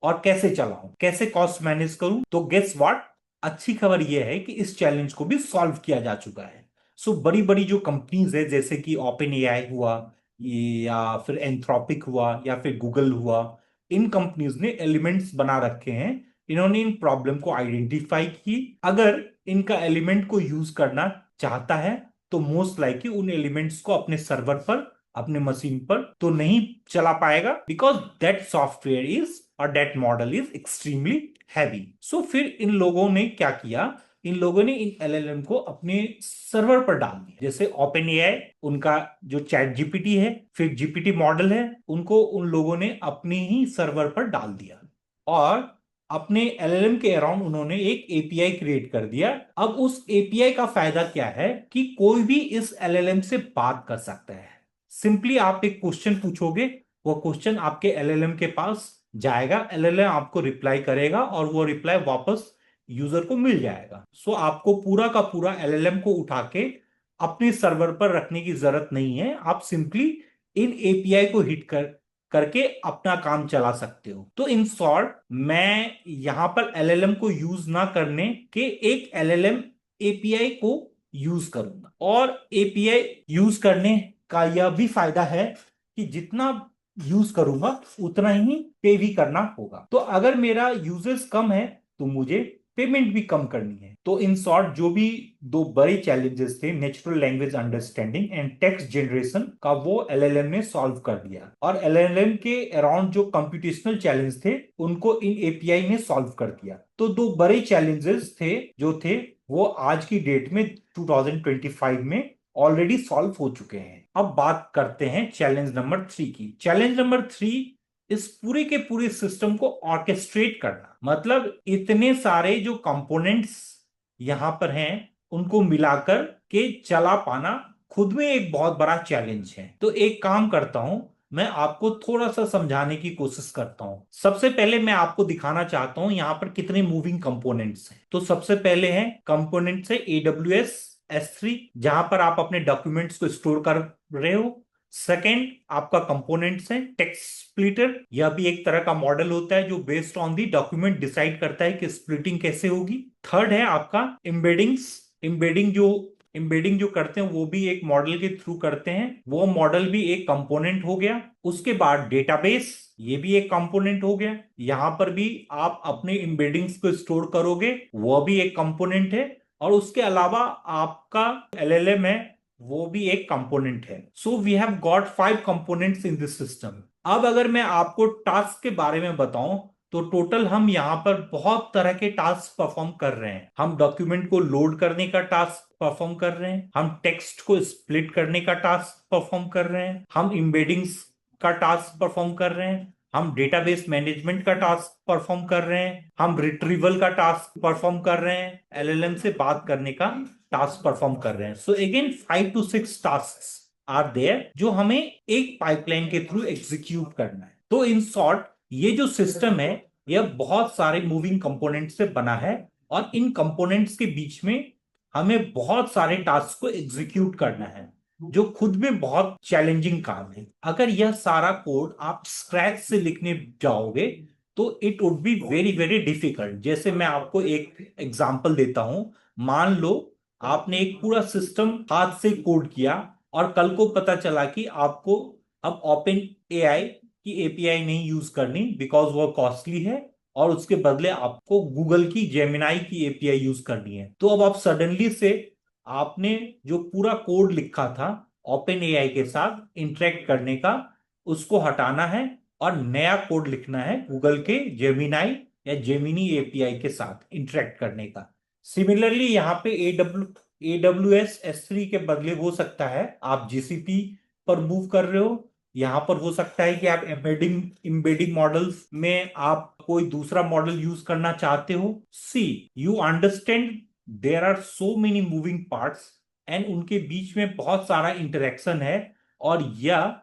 S1: और कैसे चलाऊं, कैसे कॉस्ट मैनेज करूं। तो गेस व्हाट, अच्छी खबर यह है कि इस चैलेंज को भी सॉल्व किया जा चुका है। बड़ी बड़ी जो कंपनीज है जैसे कि ओपन एआई हुआ, या फिर एंथ्रोपिक हुआ, या फिर गूगल हुआ, इन कंपनीज ने एलिमेंट्स बना रखे हैं। इन्होंने इन प्रॉब्लम को आइडेंटिफाई की। अगर इनका एलिमेंट को यूज करना चाहता है तो मोस्ट लाइकली उन एलिमेंट्स को अपने सर्वर पर, अपने मशीन पर तो नहीं चला पाएगा, बिकॉज दैट सॉफ्टवेयर इज और that model is extremely heavy. फिर इन लोगों ने क्या किया, इन लोगों ने इन एलएलएम को अपने सर्वर पर डाल दिया। जैसे ओपन एआई, उनका जो चैट जीपीटी है, फिर जीपीटी मॉडल है, उनको उन लोगों ने अपने ही सर्वर पर डाल दिया और अपने एलएलएम के अराउंड उन्होंने एक एपीआई क्रिएट कर दिया। अब उस एपीआई का फायदा क्या है कि कोई भी इस एलएलएम से बात कर सकता है। सिंपली आप एक क्वेश्चन पूछोगे, वो क्वेश्चन आपके एलएलएम के पास जाएगा, एलएलएम आपको रिप्लाई करेगा और वो रिप्लाई वापस यूजर को मिल जाएगा। आपको पूरा का पूरा एलएलएम को उठा के अपने सर्वर पर रखने की जरूरत नहीं है। आप सिंपली इन एपीआई को हिट करके अपना काम चला सकते हो। तो इन शॉर्ट, मैं यहां पर एलएलएम को यूज ना करने के एक एलएलएम एपीआई को यूज करूंगा। और एपीआई यूज करने का यह भी फायदा है कि जितना यूज करूंगा उतना ही पे भी करना होगा। तो अगर मेरा यूजेस कम है तो मुझे पेमेंट भी कम करनी है। तो इन शॉर्ट, जो भी दो बड़े चैलेंजेस थे, natural language understanding and text generation का, वो एलएलएम ने सॉल्व कर दिया। और एलएलएम के अराउंड जो कंप्यूटेशनल चैलेंज थे उनको इन एपीआई ने सॉल्व कर दिया। तो दो बड़े चैलेंजेस थे जो थे, वो आज की डेट में 2025 में ऑलरेडी सॉल्व हो चुके हैं। अब बात करते हैं चैलेंज नंबर 3 की। चैलेंज नंबर 3, इस पूरे के पूरे सिस्टम को ऑर्केस्ट्रेट करना। मतलब इतने सारे जो कंपोनेंट्स यहां पर हैं उनको मिलाकर के चला पाना खुद में एक बहुत बड़ा चैलेंज है। तो एक काम करता हूं, मैं आपको थोड़ा सा समझाने की कोशिश करता हूं। सबसे पहले मैं आपको दिखाना चाहता हूं यहां पर कितने मूविंग कंपोनेंट्स हैं। तो सबसे पहले है कंपोनेंट्स है AWS S3, जहां पर आप अपने डॉक्यूमेंट्स को स्टोर कर रहे हो। सेकेंड आपका कंपोनेंट्स है टेक्स्ट स्प्लिटर, यह भी एक तरह का मॉडल होता है जो based on the document decide करता है कि स्प्लिटिंग कैसे होगी। थर्ड है आपका एम्बेडिंग्स, एम्बेडिंग जो करते हैं वो भी एक मॉडल के थ्रू करते हैं, वो मॉडल भी एक कंपोनेंट हो गया। उसके बाद डेटाबेस, ये भी एक कंपोनेंट हो गया, यहां पर भी आप अपने एम्बेडिंग्स को स्टोर करोगे, वो भी एक कंपोनेंट है। और उसके अलावा आपका एलएलएम है, वो भी एक कंपोनेंट है। So we have got 5 components in this system. अब अगर मैं आपको टास्क के बारे में बताऊं तो टोटल हम यहां पर बहुत तरह के टास्क परफॉर्म कर रहे हैं। हम डॉक्यूमेंट को लोड करने का टास्क परफॉर्म कर रहे हैं, हम टेक्स्ट को स्प्लिट करने का टास्क परफॉर्म कर रहे हैं, हम एम्बेडिंग्स का टास्क परफॉर्म कर रहे हैं, हम डेटाबेस मैनेजमेंट का टास्क परफॉर्म कर रहे हैं, हम रिट्रीवल का टास्क परफॉर्म कर रहे हैं, एलएलएम से बात करने का टास्क परफॉर्म कर रहे हैं। So again 5 to 6 task are there जो हमें एक पाइपलाइन के थ्रू एग्जीक्यूट करना है। तो इन शॉर्ट ये जो सिस्टम है यह बहुत सारे मूविंग कंपोनेंट से बना है और इन कंपोनेंट्स के बीच में हमें बहुत सारे टास्क को एग्जीक्यूट करना है जो खुद में बहुत चैलेंजिंग काम है। अगर यह सारा कोड आप स्क्रैच से लिखने जाओगे तो it would be very very difficult. जैसे मैं आपको एक एग्जांपल देता हूं, मान लो आपने एक पूरा सिस्टम हाथ से कोड किया और कल को पता चला कि आपको अब ओपन एआई की एपीआई नहीं यूज करनी बिकॉज वो कॉस्टली है और उसके बदले आपको गूगल की जेमिनाई की एपीआई यूज करनी है। तो अब आप सडनली से आपने जो पूरा कोड लिखा था ओपन एआई के साथ इंटरेक्ट करने का उसको हटाना है और नया कोड लिखना है गूगल के जेमिनाई या जेमिनी एपीआई के साथ इंटरेक्ट करने का। सिमिलरली यहाँ पे एडब्ल्यूएस S3 के बदले हो सकता है आप जीसीपी पर मूव कर रहे हो, यहां पर हो सकता है कि आप एम्बेडिंग मॉडल्स में आप कोई दूसरा मॉडल यूज करना चाहते हो। See you understand there are so many moving parts and उनके बीच में बहुत सारा इंटरेक्शन है और यह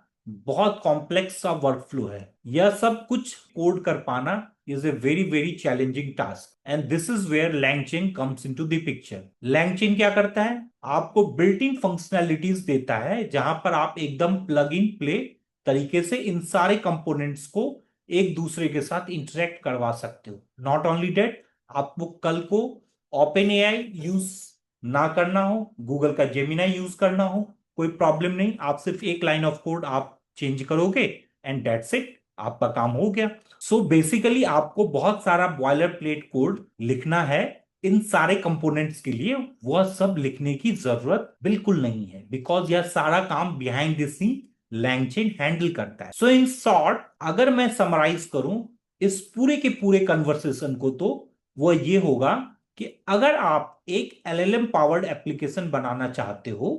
S1: बहुत कॉम्प्लेक्स सा वर्कफ्लो है। यह सब कुछ कोड कर पाना is a very very challenging task and this is where LangChain comes into the picture. LangChain क्या करता है? आपको बिल्ट इन फंक्शनैलिटीज देता है जहां पर आप एकदम प्लग इन प्ले तरीके से इन सारे कंपोनेंट्स को एक दूसरे के साथ इंटरेक्ट करवा सकते हो। नॉट ओनली डेट, आपको कल को ओपन एआई यूज ना करना हो, गूगल का जेमिनाई यूज करना हो, कोई प्रॉब्लम नहीं, आप सिर्फ एक लाइन ऑफ कोड आप चेंज करोगे एंड दैट्स इट, आपका काम हो गया। सो बेसिकली आपको बहुत सारा बॉयलर प्लेट कोड लिखना है इन सारे कंपोनेंट्स के लिए, वह सब लिखने की जरूरत बिल्कुल नहीं है बिकॉज यह सारा काम behind the scene LangChain handle करता है। सो इन शॉर्ट अगर मैं समराइज करूं इस पूरे के पूरे कन्वर्सेशन को तो वह ये होगा कि अगर आप एक एलएलएम पावर्ड एप्लीकेशन बनाना चाहते हो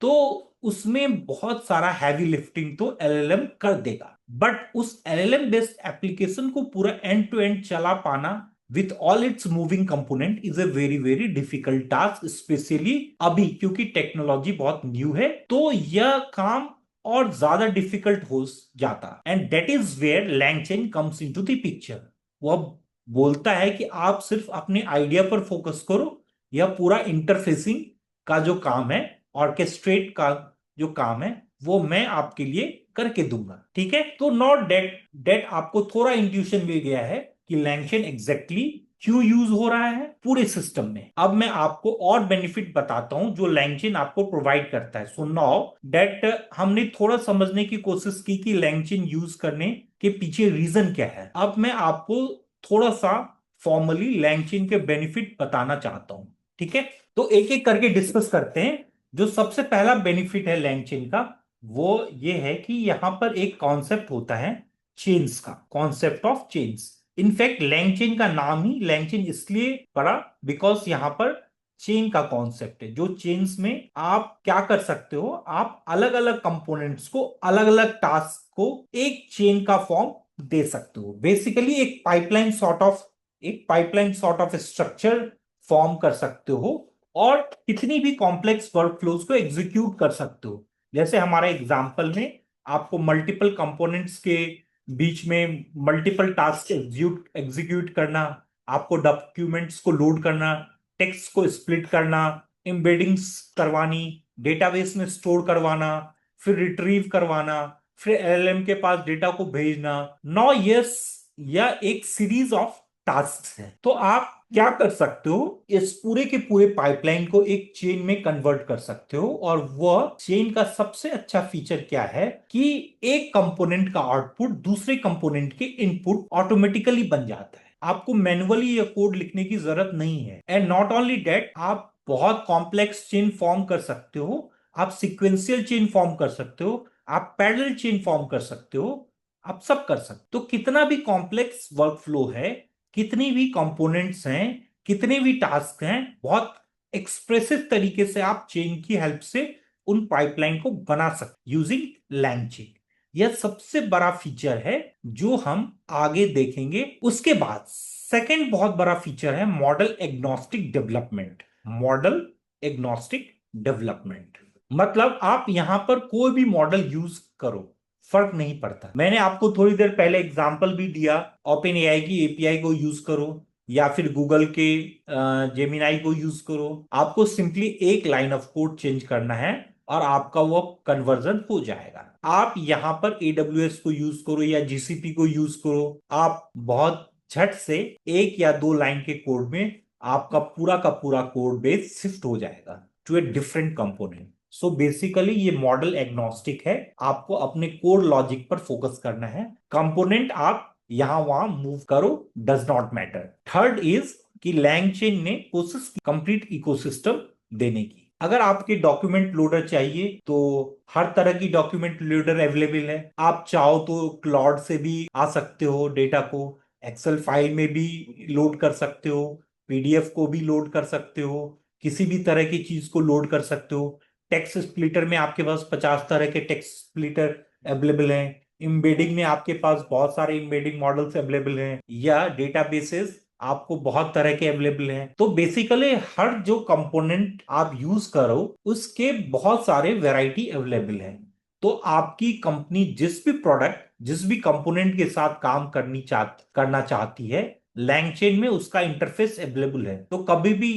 S1: तो उसमें बहुत सारा हैवी लिफ्टिंग तो एलएलएम कर देगा, बट उस एलएलएम बेस्ड एप्लीकेशन को पूरा एंड टू एंड चला पाना with all it's moving component is a very very difficult task, specially अभी क्योंकि टेक्नोलॉजी बहुत न्यू है तो यह काम और ज्यादा डिफिकल्ट हो जाता। And that is where LangChain comes into the picture. वह बोलता है कि आप सिर्फ अपने आइडिया पर फोकस करो, यह पूरा इंटरफेसिंग का जो काम है, ऑर्केस्ट्रेट का जो काम है वो मैं आपके लिए करके दूंगा। ठीक है, तो नॉट डेट डेट आपको थोड़ा इंट्यूशन मिल गया है कि लैंगचेन एग्जैक्टली क्यों यूज हो रहा है पूरे सिस्टम में। अब मैं आपको और बेनिफिट बताता हूं जो लैंगचेन आपको प्रोवाइड करता है। सो नाउ दैट हमने थोड़ा समझने की कोशिश की कि लैंगचेन यूज करने के पीछे रीजन क्या है। अब मैं आपको थोड़ा सा फॉर्मली लैंगचेन के बेनिफिट बताना चाहता हूं। ठीक है, तो एक एक करके डिस्कस करते हैं। जो सबसे पहला बेनिफिट है लैंगचेन का वो ये है कि यहां पर एक कॉन्सेप्ट होता है चेन्स का, concept of chains. In fact LangChain का नाम ही लैंगचेन इसलिए पड़ा बिकॉज यहां पर चेन का कॉन्सेप्ट है। जो चेन्स में आप क्या कर सकते हो, आप अलग अलग कंपोनेंट्स को, अलग अलग टास्क को एक चेन का फॉर्म दे सकते हो। बेसिकली एक pipeline sort of structure form कर सकते हो और कितनी भी कॉम्प्लेक्स वर्कफ्लोज को एग्जीक्यूट कर सकते हो। जैसे हमारे एग्जांपल में आपको मल्टीपल कंपोनेंट्स के बीच में मल्टीपल टास्क एग्जीक्यूट करना, आपको डॉक्यूमेंट्स को लोड करना, टेक्स्ट को स्प्लिट करना, एम्बेडिंग्स करवानी, डेटाबेस में स्टोर करवाना, फिर रिट्रीव करवाना, फिर एलएलएम के पास डेटा को भेजना। नो यस, यह एक सीरीज ऑफ टास्क है। तो आप क्या कर सकते हो, इस पूरे के पूरे पाइपलाइन को एक चेन में कन्वर्ट कर सकते हो। और वह चेन का सबसे अच्छा फीचर क्या है कि एक कंपोनेंट का आउटपुट दूसरे कंपोनेंट के इनपुट ऑटोमेटिकली बन जाता है, आपको मैन्युअली यह कोड लिखने की जरूरत नहीं है। एंड नॉट ओनली दैट, आप बहुत कॉम्प्लेक्स चेन फॉर्म कर सकते हो, आप सिक्वेंशियल चेन फॉर्म कर सकते हो, आप पैरेलल चेन फॉर्म कर सकते हो, आप सब कर सकते हो। तो कितना भी कॉम्प्लेक्स वर्कफ्लो है, कितनी भी कंपोनेंट्स हैं, कितने भी टास्क हैं, बहुत एक्सप्रेसिव तरीके से आप चेन की हेल्प से उन पाइपलाइन को बना सकते यूजिंग लैंग चेन। यह सबसे बड़ा फीचर है जो हम आगे देखेंगे। उसके बाद सेकंड बहुत बड़ा फीचर है model agnostic development. Model agnostic development मतलब आप यहां पर कोई भी मॉडल यूज करो, फर्क नहीं पड़ता। मैंने आपको थोड़ी देर पहले एग्जांपल भी दिया, ओपन एआई की एपीआई को यूज करो या फिर गूगल के जेमिनाई को यूज करो। आपको सिंपली एक लाइन ऑफ कोड चेंज करना है और आपका वो कन्वर्जन हो जाएगा। आप यहां पर AWS को यूज करो या GCP को यूज करो, आप बहुत झट से एक या दो लाइन के कोड में आपका पूरा का पूरा कोड बेस शिफ्ट हो जाएगा to a different component. So basically ये मॉडल एग्नोस्टिक है, आपको अपने कोड लॉजिक पर फोकस करना है। कंपोनेंट आप यहां वहां मूव करो, does not matter. Third is कि LangChain ने कोशिश की कंप्लीट इकोसिस्टम देने की। अगर आपके डॉक्यूमेंट लोडर चाहिए तो हर तरह की डॉक्यूमेंट लोडर अवेलेबल है। आप चाहो तो क्लाउड से भी आ सकते हो, डेटा को एक्सेल फाइल में भी लोड कर सकते हो, PDF को भी लोड कर सकते हो, किसी भी तरह की चीज को लोड कर सकते हो। टेक्स्ट स्प्लिटर में आपके पास 50 तरह के टेक्स्ट स्प्लिटर अवेलेबल हैं। एम्बेडिंग में आपके पास बहुत सारे एम्बेडिंग मॉडल्स अवेलेबल हैं, या डेटाबेसेस आपको बहुत तरह के अवेलेबल हैं। तो बेसिकली हर जो कंपोनेंट आप यूज करो उसके बहुत सारे वैरायटी अवेलेबल हैं। तो आपकी कंपनी जिस भी प्रोडक्ट जिस भी कंपोनेंट के साथ काम करना चाहती है, LangChain में उसका इंटरफेस अवेलेबल है। तो कभी भी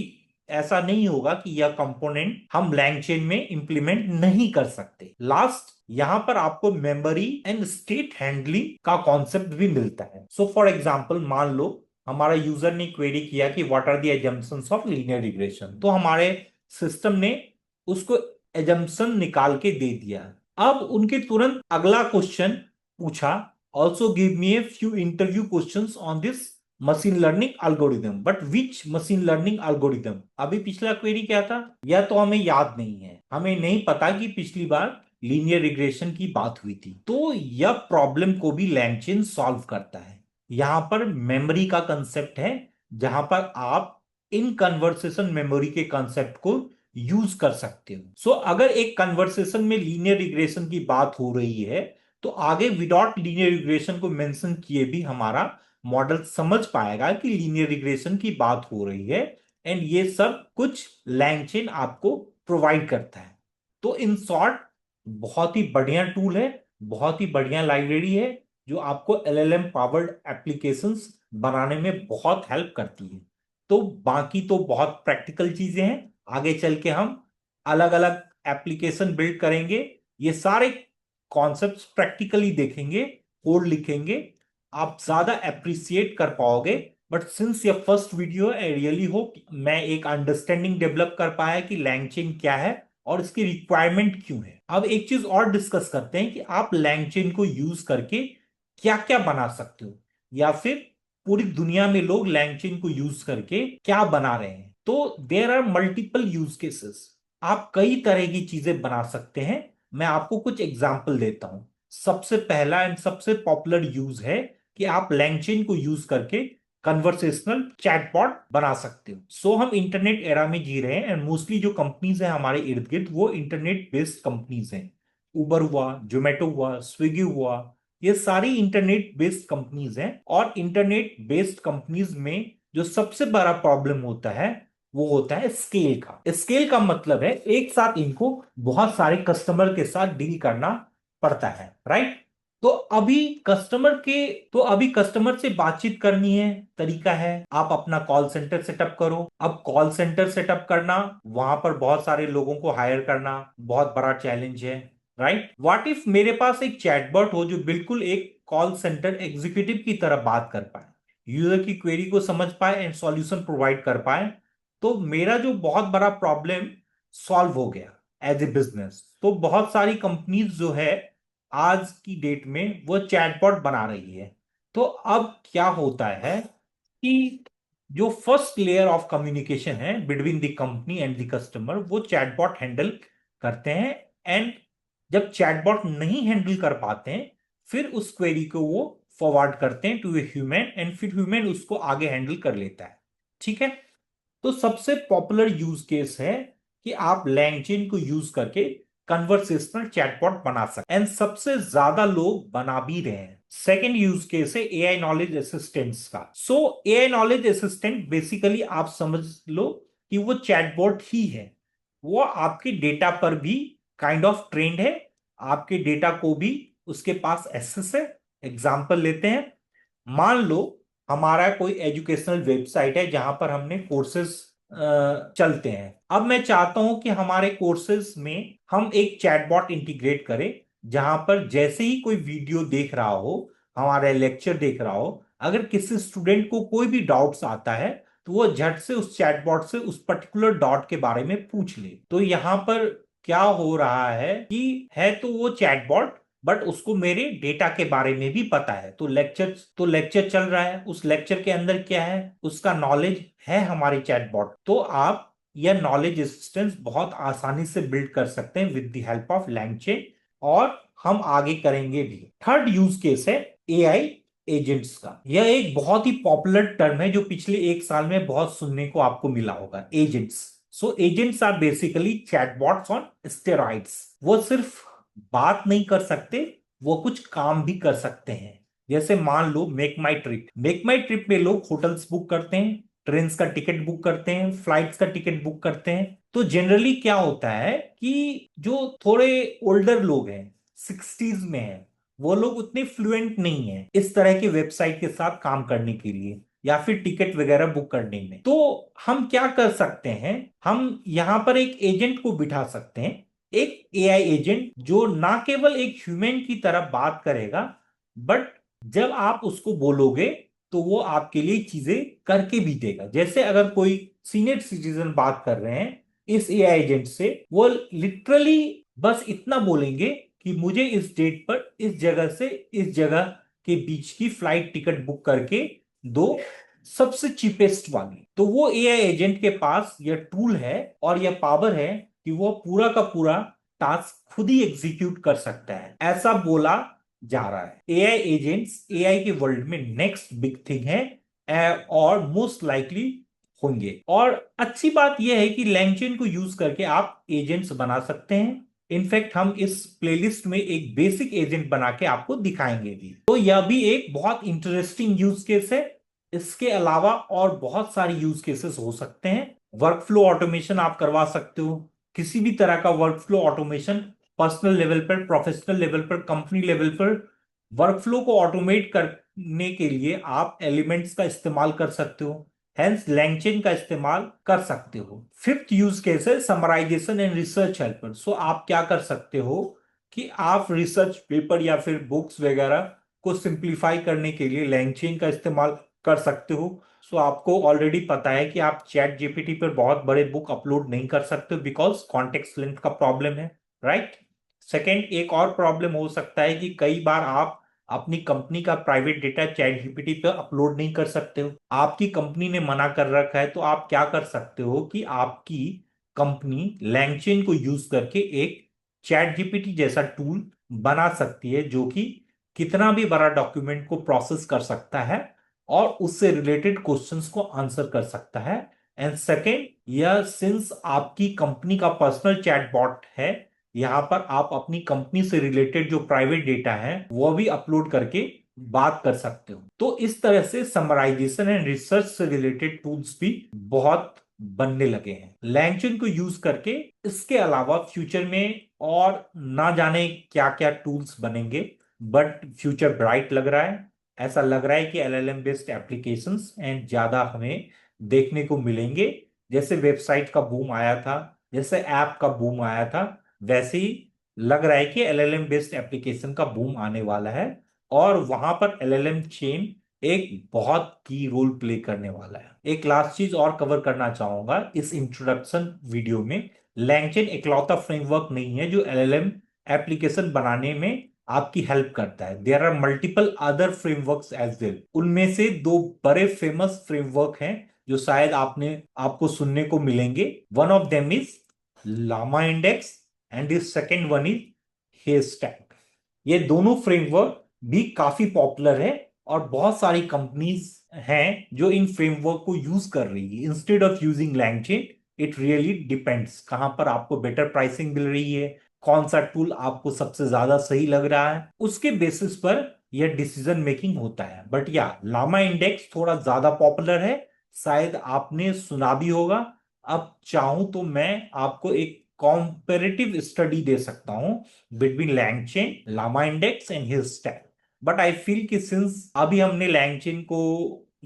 S1: ऐसा नहीं होगा कि यह कंपोनेंट हम LangChain में इंप्लीमेंट नहीं कर सकते। लास्ट, यहां पर आपको मेमोरी एंड स्टेट हैंडलिंग का कॉन्सेप्ट भी मिलता है। सो फॉर एग्जांपल, मान लो हमारा यूजर ने क्वेरी किया कि what are the assumptions of linear regression, तो हमारे सिस्टम ने उसको एजम्पशन निकाल के दे दिया। अब उनके तुरंत अगला क्वेश्चन पूछा, also give me a few interview questions on this machine learning algorithm, but which machine learning algorithm. अभी पिछला क्वेरी क्या था यह तो हमें याद नहीं है, हमें नहीं पता कि पिछली बार लीनियर रिग्रेशन की बात हुई थी। तो यह प्रॉब्लम को भी LangChain सॉल्व करता है। यहां पर मेमोरी का कंसेप्ट है, जहां पर आप इन कन्वर्सेशन मेमोरी के कंसेप्ट को यूज कर सकते हो। सो अगर एक कन्वर्सेशन में लीनियर रिग्रेशन की बात हो रही है तो आगे विदाउट लीनियर रिग्रेशन को मेंशन किए भी हमारा मॉडल समझ पाएगा कि लीनियर रिग्रेशन की बात हो रही है। एंड ये सब कुछ LangChain आपको प्रोवाइड करता है। तो इन शॉर्ट, बहुत ही बढ़िया टूल है, बहुत ही बढ़िया लाइब्रेरी है जो आपको LLM पावर्ड एप्लीकेशंस बनाने में बहुत हेल्प करती है। तो बाकी तो बहुत प्रैक्टिकल चीजें हैं, आगे चल के हम अलग अलग एप्लीकेशन बिल्ड करेंगे, ये सारे कॉन्सेप्ट्स प्रैक्टिकली देखेंगे, कोड लिखेंगे, आप ज्यादा अप्रिसिएट कर पाओगे। बट सिंस ये फर्स्ट वीडियो है, आई रियली होप मैं एक अंडरस्टैंडिंग डेवलप कर पाया कि LangChain क्या है और इसकी रिक्वायरमेंट क्यों है। अब एक चीज और डिस्कस करते हैं कि आप LangChain को यूज करके क्या क्या बना सकते हो, या फिर पूरी दुनिया में लोग LangChain को यूज करके क्या बना रहे हैं। तो there are multiple use cases, आप कई तरह की चीजें बना सकते हैं। मैं आपको कुछ एग्जाम्पल देता हूं। सबसे पहला एंड सबसे पॉपुलर यूज है कि आप LangChain को यूज करके कन्वर्सेशनल चैटबॉट बना सकते हो। सो हम इंटरनेट एरा में जी रहे हैं एंड मोस्टली जो कंपनीज हैं हमारे इर्द गिर्द वो इंटरनेट बेस्ड कंपनीज हैं। उबर हुआ, जोमेटो हुआ, स्विगी हुआ, ये सारी इंटरनेट बेस्ड कंपनीज हैं। और इंटरनेट बेस्ड कंपनीज में जो सबसे बड़ा प्रॉब्लम होता है वो होता है स्केल का। स्केल का मतलब है एक साथ इनको बहुत सारे कस्टमर के साथ डील करना पड़ता है, राइट। तो अभी कस्टमर से बातचीत करनी है, तरीका है आप अपना कॉल सेंटर सेटअप करो। अब कॉल सेंटर सेटअप करना, वहां पर बहुत सारे लोगों को हायर करना बहुत बड़ा चैलेंज है, राइट। व्हाट इफ मेरे पास एक चैटबॉट हो जो बिल्कुल एक कॉल सेंटर एग्जीक्यूटिव की तरह बात कर पाए, यूजर की क्वेरी को समझ पाए एंड सॉल्यूशन प्रोवाइड कर पाए, तो मेरा जो बहुत बड़ा प्रॉब्लम सॉल्व हो गया एज ए बिजनेस। तो बहुत सारी कंपनीज जो है आज की डेट में वो चैटबॉट बना रही है। तो अब क्या होता है कि जो फर्स्ट लेयर ऑफ कम्युनिकेशन है between the company and the customer वो चैटबॉट हैंडल करते हैं। एंड जब चैटबॉट नहीं हैंडल कर पाते हैं फिर उस क्वेरी को वो फॉरवर्ड करते हैं टू ए ह्यूमन एंड फिर ह्यूमन उसको आगे हैंडल कर लेता है, ठीक है। तो सबसे पॉपुलर यूज केस है कि आप लैंगचेन को यूज करके कन्वर्सेशनल चैटबॉट बना सकते हैं, एंड सबसे ज्यादा लोग बना भी रहे हैं। सेकेंड यूज केस है एआई नॉलेज असिस्टेंट्स का। सो एआई नॉलेज असिस्टेंट बेसिकली आप समझ लो कि वो चैटबॉट ही है। वो आपके डेटा पर भी काइंड ऑफ ट्रेंड है, आपके डेटा को भी उसके पास एक्सेस है। एग्जाम्पल लेते हैं, मान लो हमारा कोई एजुकेशनल वेबसाइट है जहां पर हमने कोर्सेज चलते हैं। अब मैं चाहता हूं कि हमारे कोर्सेज में हम एक चैटबॉट इंटीग्रेट करें, जहां पर जैसे ही कोई वीडियो देख रहा हो, हमारा लेक्चर देख रहा हो, अगर किसी स्टूडेंट को कोई भी डाउट्स आता है तो वो झट से उस चैटबॉट से उस पर्टिकुलर डॉट के बारे में पूछ ले। तो यहां पर क्या हो रहा है कि है तो वो चैटबॉट, बट उसको मेरे डेटा के बारे में भी पता है। तो लेक्चर चल रहा है, उस लेक्चर के अंदर क्या है, उसका नॉलेज है हमारे चैटबॉट। तो आप यह नॉलेज असिस्टेंस बहुत आसानी से बिल्ड कर सकते हैं with the help of LangChain, और हम आगे करेंगे भी। थर्ड यूज केस है एआई एजेंट्स का। यह एक बहुत ही पॉपुलर टर्म है जो पिछले एक साल में बहुत सुनने को आपको मिला होगा, agents. So agents are basically chatbots on steroids. वो सिर्फ बात नहीं कर सकते, वो कुछ काम भी कर सकते हैं। जैसे मान लो मेक माई ट्रिप में लोग होटल्स बुक करते हैं, ट्रेन का टिकट बुक करते हैं, फ्लाइट्स का टिकट बुक करते हैं। तो जनरली क्या होता है कि जो थोड़े ओल्डर लोग हैं, 60s में हैं, वो लोग उतने फ्लुएंट नहीं है इस तरह के वेबसाइट के साथ काम करने के लिए या फिर टिकट वगैरह बुक करने में। तो हम क्या कर सकते हैं, हम यहां पर एक एजेंट को बिठा सकते हैं, एक एआई एजेंट जो ना केवल एक ह्यूमन की तरह बात करेगा, बट जब आप उसको बोलोगे तो वो आपके लिए चीजें करके भी देगा। जैसे अगर कोई सीनियर सिटीजन बात कर रहे हैं इस एआई एजेंट से, वो लिटरली बस इतना बोलेंगे कि मुझे इस डेट पर इस जगह से इस जगह के बीच की फ्लाइट टिकट बुक करके दो, सबसे चीपेस्ट वाली। तो वो एआई एजेंट के पास यह टूल है और यह पावर है कि वो पूरा का पूरा टास्क खुद ही एग्जीक्यूट कर सकता है, ऐसा बोला जा रहा है। एआई एजेंट्स एआई के वर्ल्ड में नेक्स्ट बिग थिंग है, और मोस्ट लाइकली होंगे। और अच्छी बात यह है कि लैंगचेन को यूज करके आप एजेंट्स बना सकते हैं। इनफैक्ट हम इस प्लेलिस्ट में एक बेसिक एजेंट बना के आपको दिखाएंगे भी। तो यह भी एक बहुत इंटरेस्टिंग यूज केस है। इसके अलावा और बहुत सारे यूज केसेस हो सकते हैं। वर्कफ्लो ऑटोमेशन आप करवा सकते हो, किसी भी तरह का वर्कफ्लो ऑटोमेशन, पर्सनल लेवल पर, प्रोफेशनल लेवल पर, कंपनी लेवल पर। वर्कफ्लो को ऑटोमेट करने के लिए आप एलिमेंट्स का इस्तेमाल कर सकते हो, हेंस लैंगचेन का इस्तेमाल कर सकते हो। फिफ्थ यूज केस है समराइजेशन एंड रिसर्च हेल्पर। सो आप क्या कर सकते हो कि आप रिसर्च पेपर या फिर बुक्स वगैरह को सिंप्लीफाई करने के लिए लैंगचेन का इस्तेमाल कर सकते हो। सो आपको ऑलरेडी पता है कि आप चैट जीपीटी पर बहुत बड़े बुक अपलोड नहीं कर सकते बिकॉज कॉन्टेक्स्ट लेंथ का प्रॉब्लम है, राइट। सेकेंड, एक और प्रॉब्लम हो सकता है कि कई बार आप अपनी कंपनी का प्राइवेट डेटा चैट जीपीटी पे अपलोड नहीं कर सकते हो, आपकी कंपनी ने मना कर रखा है। तो आप क्या कर सकते हो कि आपकी कंपनी लैंगचेन को यूज करके एक चैट जीपीटी जैसा टूल बना सकती है जो कि कितना भी बड़ा डॉक्यूमेंट को प्रोसेस कर सकता है और उससे रिलेटेड क्वेश्चंस को आंसर कर सकता है। एंड सेकेंड, यह सिंस आपकी कंपनी का पर्सनल चैटबॉट है, यहां पर आप अपनी कंपनी से रिलेटेड जो प्राइवेट डेटा है वो भी अपलोड करके बात कर सकते हो। तो इस तरह से समराइजेशन एंड रिसर्च से रिलेटेड टूल्स भी बहुत बनने लगे हैं लैंगचेन को यूज करके। इसके अलावा फ्यूचर में और ना जाने क्या क्या टूल्स बनेंगे, बट फ्यूचर ब्राइट लग रहा है। ऐसा लग रहा है कि एलएलएम बेस्ड एप्लीकेशंस एंड ज्यादा हमें देखने को मिलेंगे। जैसे वेबसाइट का बूम आया था, जैसे ऐप का बूम आया था, वैसे ही लग रहा है कि एलएलएम बेस्ड एप्लीकेशन का बूम आने वाला है, और वहां पर एलएलएम चेन एक बहुत की रोल प्ले करने वाला है। एक लास्ट चीज और कवर करना चाहूंगा इस इंट्रोडक्शन वीडियो में। लैंगचेन इकलौता फ्रेमवर्क नहीं है जो एलएलएम एप्लीकेशन बनाने में आपकी हेल्प करता है। There are multiple other frameworks as well. उनमें से दो बड़े फेमस फ्रेमवर्क हैं जो शायद आपको सुनने को मिलेंगे। One of them is LlamaIndex and the second one is Haystack. ये दोनों फ्रेमवर्क भी काफी पॉपुलर है और बहुत सारी कंपनीज हैं जो इन फ्रेमवर्क को यूज कर रही है instead of using LangChain. It really depends कहां पर आपको बेटर प्राइसिंग मिल रही है, कौन सा टूल आपको सबसे ज्यादा सही लग रहा है, उसके बेसिस पर यह डिसीजन मेकिंग होता है। बट या लामा इंडेक्स थोड़ा ज्यादा पॉपुलर है, शायद आपने सुना भी होगा। अब चाहूं तो मैं आपको एक कॉम्पेरेटिव स्टडी दे सकता हूं between LangChain, LlamaIndex and Haystack. But I feel कि सिंस अभी हमने लैंगचेन को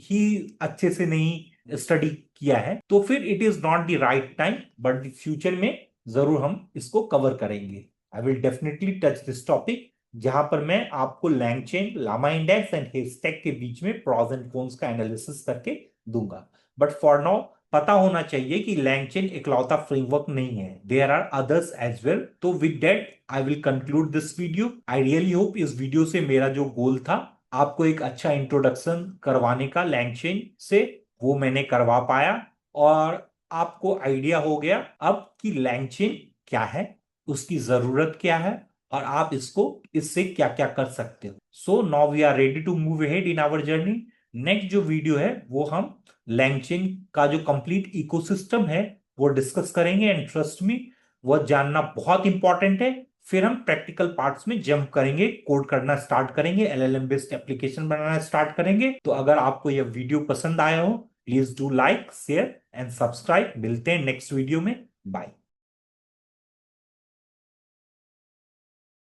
S1: ही अच्छे से नहीं स्टडी किया है, तो फिर it is not the right time, but future में जरूर हम इसको कवर करेंगे। I will definitely touch this topic, जहां पर मैं आपको LangChain, LlamaIndex and Haystack के बीच में प्रॉस एंड कॉन्स का एनालिसिस करके दूंगा। बट फॉर नाउ पता होना चाहिए कि लैंगचेन इकलौता फ्रेमवर्क नहीं है, there are others as well. तो with that I will conclude this video. I really hope इस वीडियो से मेरा जो गोल था आपको एक अच्छा इंट्रोडक्शन करवाने का लैंगचेन से, वो मैंने करवा पाया। और आपको आइडिया हो गया अब कि लैंगचेन क्या है, उसकी जरूरत क्या है, और आप इससे क्या क्या कर सकते हो। So now we are ready to move ahead in our journey. Next जो वीडियो है वो हम लैंगचेन का जो कंप्लीट इकोसिस्टम है वो डिस्कस करेंगे। एंड ट्रस्ट मी, वो जानना बहुत इंपॉर्टेंट है। फिर हम प्रैक्टिकल पार्ट्स में जंप करेंगे, कोड करना स्टार्ट करेंगे, एलएलएम बेस्ड एप्लीकेशन बनाना स्टार्ट करेंगे। तो अगर आपको यह वीडियो पसंद आया हो, please do like, share and subscribe. मिलते हैं नेक्स्ट वीडियो में। बाय।